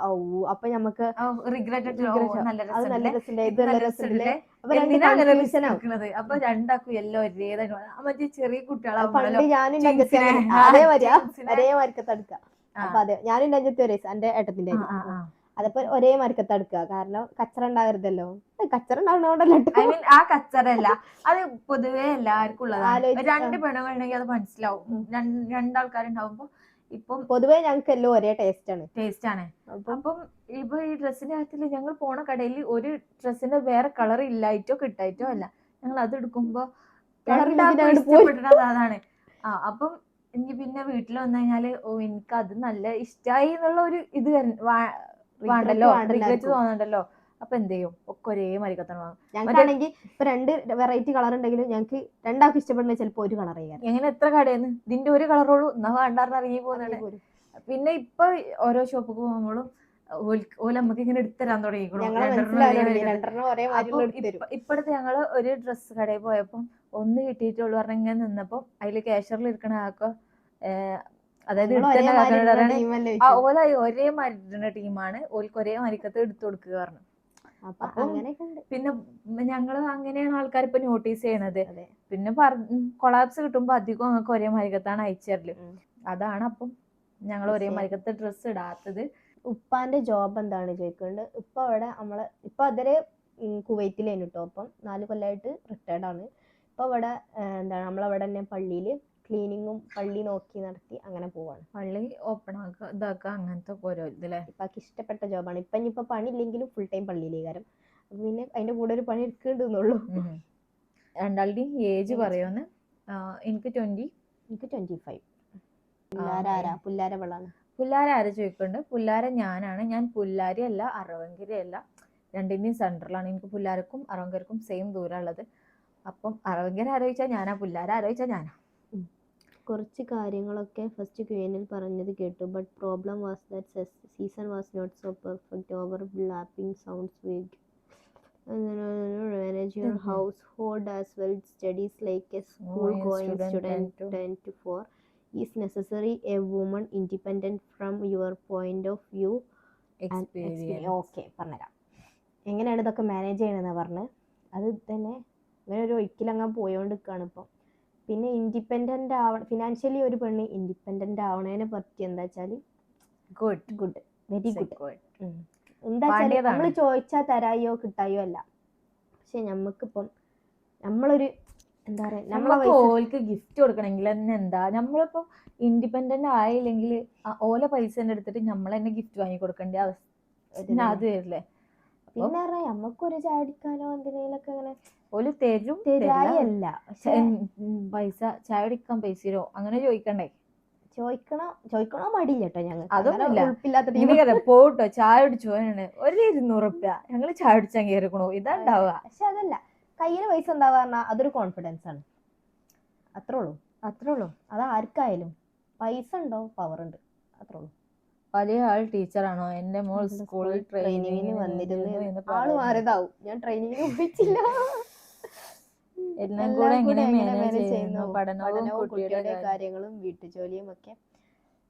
അപ്പൊ നമുക്ക് റിഗ്രറ്റ് അപ്പൊ രണ്ടാക്കും എല്ലാം ഒരേതായിട്ട്. മറ്റേ ചെറിയ കുട്ടികളാവുമ്പോഴല്ലോ ഒരേ മരക്കത്തെടുക്കാം. അപ്പൊ അതെ ഞാനും രഞ്ജത്ത് ഒരേ എന്റെ ഏട്ടത്തിന്റെ അതപ്പോ ഒരേ മരക്കത്ത് എടുക്കുക. കാരണം കച്ചറ ഉണ്ടാവരുതല്ലോ. കച്ചറ ഉണ്ടാവുന്നോണ്ടല്ലോ ആ കച്ചറല്ല, അത് പൊതുവേ എല്ലാവർക്കും ഉള്ളതാണ്. രണ്ട് പെണ്ണുങ്ങളുണ്ടെങ്കിൽ അത് മനസ്സിലാവും. രണ്ടാൾക്കാരുണ്ടാവുമ്പോ ഇപ്പം പൊതുവേ ഞങ്ങൾക്ക് എല്ലാം ഒരേ ടേസ്റ്റ് ആണ്. അപ്പം ഇപ്പൊ ഈ ഡ്രസ്സിന്റെ കാര്യത്തില് ഞങ്ങൾ പോണ കടയിൽ ഒരു ഡ്രസ്സിന്റെ വേറെ കളർ ഇല്ലായിട്ടോ കിട്ടായിട്ടോ അല്ല, ഞങ്ങൾ അത് എടുക്കുമ്പോ ഇഷ്ടപ്പെട്ടത് അതാണ്. അപ്പം എനിക്ക് പിന്നെ വീട്ടിൽ വന്നു കഴിഞ്ഞാല് എനിക്ക് അത് നല്ല ഇഷ്ടായി എന്നുള്ള ഒരു ഇത് വേണ്ടല്ലോ, റിഗ്രറ്റ് തോന്നണ്ടല്ലോ. അപ്പൊ എന്ത് ചെയ്യും, ഒക്കെ ഒരേ മരിക്കത്തണം വാങ്ങും. ഞങ്ങൾക്കാണെങ്കിൽ ഇപ്പൊ 2 വെറൈറ്റി കളർ ഉണ്ടെങ്കിലും ഞങ്ങൾക്ക് രണ്ടാൾക്ക് ഇഷ്ടപ്പെടുന്ന ചിലപ്പോ ഒരു കളർ ചെയ്യാൻ. എങ്ങനെ എത്ര കടയെന്ന് ഇതിന്റെ ഒരു കളറുള്ളൂ എന്നാ വേണ്ടാറിന് ഇറങ്ങി പോകുന്നുണ്ട്. പിന്നെ ഇപ്പൊ ഓരോ ഷോപ്പിക്ക് പോകുമ്പോഴും ഓല നമുക്ക് ഇങ്ങനെ എടുത്തരാൻ തുടങ്ങിക്കണു. ഇപ്പഴത്തെ ഞങ്ങള് ഒരു ഡ്രസ്സ് കടയിൽ പോയപ്പോ ഒന്ന് കിട്ടിയിട്ടുള്ളൂ പറഞ്ഞ ഇങ്ങനെ നിന്നപ്പോ അതില് ക്യാഷറിൽ ഇരിക്കണ ആക്കോ അതായത് ഓല ഒരേ മരുന്ന ടീമാണ്, ഓൽക്ക് ഒരേ മരിക്കത്ത് എടുത്തു കൊടുക്കുക പറഞ്ഞു. അപ്പൊ പിന്നെ ഞങ്ങള് അങ്ങനെയാണ് ആൾക്കാർ ഇപ്പൊ നോട്ടീസ് ചെയ്യണത്. പിന്നെ കൊളാപ്സ് കിട്ടുമ്പോ അധികം ഞങ്ങൾക്ക് ഒരേ മരിക്കത്താണ് അയച്ചേരല്. അതാണ് അപ്പം ഞങ്ങൾ ഒരേ മരിക്കത്തെ ഡ്രസ്സ് ഇടാത്തത്. ഉപ്പാന്റെ ജോബ് എന്താണ് ചോദിക്കുന്നുണ്ട്. ഇപ്പൊ അവിടെ നമ്മള് ഇപ്പൊ അതില് കുവൈറ്റിലേനു കേട്ടോ. അപ്പം 4 കൊല്ലമായിട്ട് റിട്ടയർഡ് ആണ്. ഇപ്പൊ ഇവിടെ എന്താണ് നമ്മളവിടെ തന്നെ പള്ളിയില് ക്ലീനിങ്ങും പള്ളി നോക്കി നടത്തി അങ്ങനെ പോവാണ്. പള്ളി ഓപ്പൺ ആക്കുക ഇതാക്കുക അങ്ങനത്തെ ഓരോ ഇതിലെ ഇപ്പൊക്ക് ഇഷ്ടപ്പെട്ട ജോബാണ്. ഇനിയിപ്പോ പണി ഇല്ലെങ്കിലും ഫുൾ ടൈം പള്ളിയിലേക്കാരം. പിന്നെ അതിന്റെ കൂടെ ഒരു പണി എടുക്കുന്നുള്ളൂ. രണ്ടാളുടെയും ഏജ് പറയുമെന്ന്. എനിക്ക് 20, എനിക്ക് 25. പുല്ലാര ആരെ ചോദിക്കുന്നുണ്ട്. പുല്ലാര ഞാനാണ്. ഞാൻ പുല്ലാരി അല്ല അറവങ്കരി അല്ല, രണ്ടിന്റെയും സെന്ററിലാണ്. എനിക്ക് പുല്ലാരക്കും അറവങ്കരിക്കും സെയിം ദൂരം ഉള്ളത്. അപ്പം അറവങ്കര ആലോചിച്ചാൽ ഞാനാ, പുല്ലാര ആലോചിച്ചാൽ ഞാനാ. കുറച്ച് കാര്യങ്ങളൊക്കെ ഫസ്റ്റ് ക്യൂനിൽ പറഞ്ഞത് കേട്ടു. But problem was that season was not so perfect. Overlapping sounds weak. Manage your household as well. Studies like a school-going student 10 to 4 is necessary. A woman independent from your point of view. Experience. Okay, പറഞ്ഞുതരാം എങ്ങനെയാണ് ഇതൊക്കെ manage ചെയ്യണമെന്ന് പറഞ്ഞ്. അത് തന്നെ അങ്ങനെ ഒരു ഒരിക്കലങ്ങ് പോയോണ്ടിരിക്കുകയാണ് ഇപ്പം. പിന്നെ ഇൻഡിപെൻഡന്റ് ഫിനാൻഷ്യലി ഒരു പെണ്ണ് ഇൻഡിപെൻഡന്റ് ആവണതിനെ പറ്റി എന്താ വെച്ചാൽ ഗുഡ് വെരി ഗുഡ്. എന്താ വെച്ചാൽ നമ്മൾ ചോദിച്ചാൽ തരായോ കിട്ടായോ അല്ല. പക്ഷെ നമ്മക്കിപ്പം നമ്മളൊരു എന്താ പറയാ, നമ്മൾക്ക് ഓൾക്ക് ഗിഫ്റ്റ് കൊടുക്കണമെങ്കിൽ തന്നെ എന്താ, നമ്മളിപ്പോ ഇൻഡിപെൻഡന്റ് ആയില്ലെങ്കിൽ ഓല പൈസ തന്നെ എടുത്തിട്ട് നമ്മൾ തന്നെ ഗിഫ്റ്റ് വാങ്ങി കൊടുക്കേണ്ട അവസ്ഥ അത് വരില്ലേ. പിന്നെ പറഞ്ഞാൽ നമ്മക്കൊരു ചാടിക്കാനോ എന്തിനേലൊക്കെ അങ്ങനെ ഓല് തരും തരായല്ല. പൈസ ചാടിക്കാൻ പൈസയോ അങ്ങനെ ചോദിക്കണ്ടേ. ചോദിക്കണോ മടിയില്ല കേട്ടോ. ഞങ്ങൾ അതൊന്നുമില്ല. പോട്ടോ ചായ കുടിച്ചോ, 200 റുപ്യ ഞങ്ങള് ചായ കുടിച്ചാൽ കയറിക്കണോ ഇതാണ്ടാവുക. പക്ഷെ അതല്ല, കയ്യില് പൈസ ഉണ്ടാവുക പറഞ്ഞാൽ അതൊരു കോൺഫിഡൻസ് ആണ്. അത്രേ ഉള്ളൂ. അത് ആർക്കായാലും പൈസ ഉണ്ടോ പവർ ഉണ്ട്, അത്രേ ഉള്ളൂ. വലിയ ആൾ ടീച്ചറാണോ? എന്റെ മോൾ സ്കൂളിൽ ട്രെയിനിങ്ങിന് വന്നിരുന്നു. ആള് മാറിയതാവും, ഞാൻ ട്രെയിനിങ്ങിന് പോയിട്ടില്ല. എല്ലാം കൂടെ എങ്ങനെ മാനേജ് ചെയ്യുന്നു? പഠനവും കുട്ടിയുടെ കാര്യങ്ങളും വീട്ടുജോലിയും ഒക്കെ.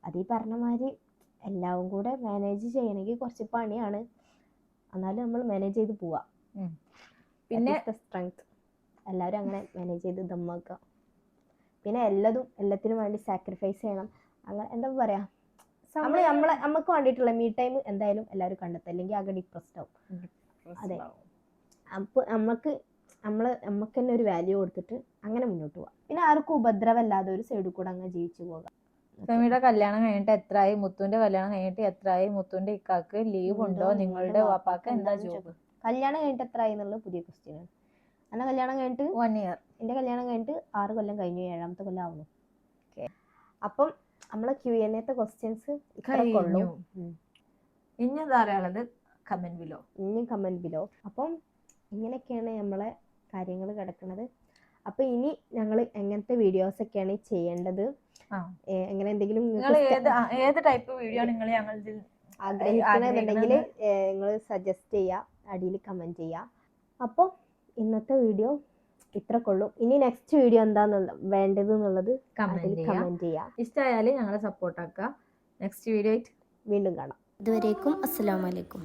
അത് ഈ പറഞ്ഞ മാതിരി എല്ലാം കൂടെ മാനേജ് ചെയ്യണമെങ്കിൽ കുറച്ച് പണിയാണ്. എന്നാലും നമ്മൾ മാനേജ് ചെയ്ത് പോവാ. പിന്നെ സ്ട്രെങ്ത് എല്ലാവരും അങ്ങനെ മാനേജ് ചെയ്ത് ദമ്മാക്കുക. പിന്നെ എല്ലാത്തിനും വേണ്ടി സാക്രിഫൈസ് ചെയ്യണം. അങ്ങനെ എന്താ പറയാ, നമുക്ക് വേണ്ടിയിട്ടുള്ള മീ ടൈം എന്തായാലും എല്ലാവരും കണ്ടെത്തും, അല്ലെങ്കിൽ ആകെ ഡിപ്രസ്ഡ് ആവും. അതെ, അപ്പോൾ നമുക്ക് തന്നെ ഒരു വാല്യൂ കൊടുത്തിട്ട് അങ്ങനെ മുന്നോട്ട് പോവാം. പിന്നെ ആർക്കും ഉപദ്രവമല്ലാതെ ഒരു സൈഡിൽ കൂടെ അങ്ങ് ജീവിച്ചു പോകാം. ഫെമിയുടെ കല്യാണം കഴിഞ്ഞിട്ട് എത്രയായി? മുത്തുവിന്റെ കല്യാണം കഴിഞ്ഞിട്ട് എത്രയായി? മുത്തുവിന്റെ ഇക്കാക്ക് ലീവ് ഉണ്ടോ? നിങ്ങളുടെ വാപ്പാക്ക് എന്താ ജോബ്? കല്യാണം കഴിഞ്ഞിട്ട് എത്രയായി എന്നുള്ളത് പുതിയ ക്വസ്റ്റ്യൻ ആണ്. എന്നെ കല്യാണം കഴിഞ്ഞിട്ട് 1 year. എൻ്റെ കല്യാണം കഴിഞ്ഞിട്ട് 6 കൊല്ലം കഴിഞ്ഞു, 7ാമത്തെ കൊല്ലം ആവുന്നു. അപ്പം നമ്മളെ Q&A ക്വസ്റ്റ്യൻസ് ഇത്രയൊക്കെ. ഇനി ധാരാളത് കമന്റ് ബിലോ. അപ്പം ഇങ്ങനെയൊക്കെയാണ് നമ്മളെ കാര്യങ്ങൾ കിടക്കുന്നത്. അപ്പം ഇനി ഞങ്ങൾ എങ്ങനത്തെ വീഡിയോസ് ഒക്കെയാണ് ചെയ്യേണ്ടത്, എങ്ങനെ എന്തെങ്കിലും ഏത് ടൈപ്പ് വീഡിയോ നിങ്ങൾ ആഗ്രഹിക്കണമെന്നുണ്ടെങ്കിൽ നിങ്ങൾ സജസ്റ്റ് ചെയ്യുക, അടിയിൽ കമന്റ് ചെയ്യുക. അപ്പോൾ ഇന്നത്തെ വീഡിയോ ഇത്രക്കൊള്ളൂ. ഇനി നെക്സ്റ്റ് വീഡിയോ എന്താന്ന് വേണ്ടത് എന്നുള്ളത് കമന്റ് ചെയ്യുക. ഇഷ്ടമായാലും ഞങ്ങളെ സപ്പോർട്ട് ആക്കുക. നെക്സ്റ്റ് വീഡിയോ വീണ്ടും കാണാം. ഇതുവരേക്കും അസ്സലാമു അലൈക്കും.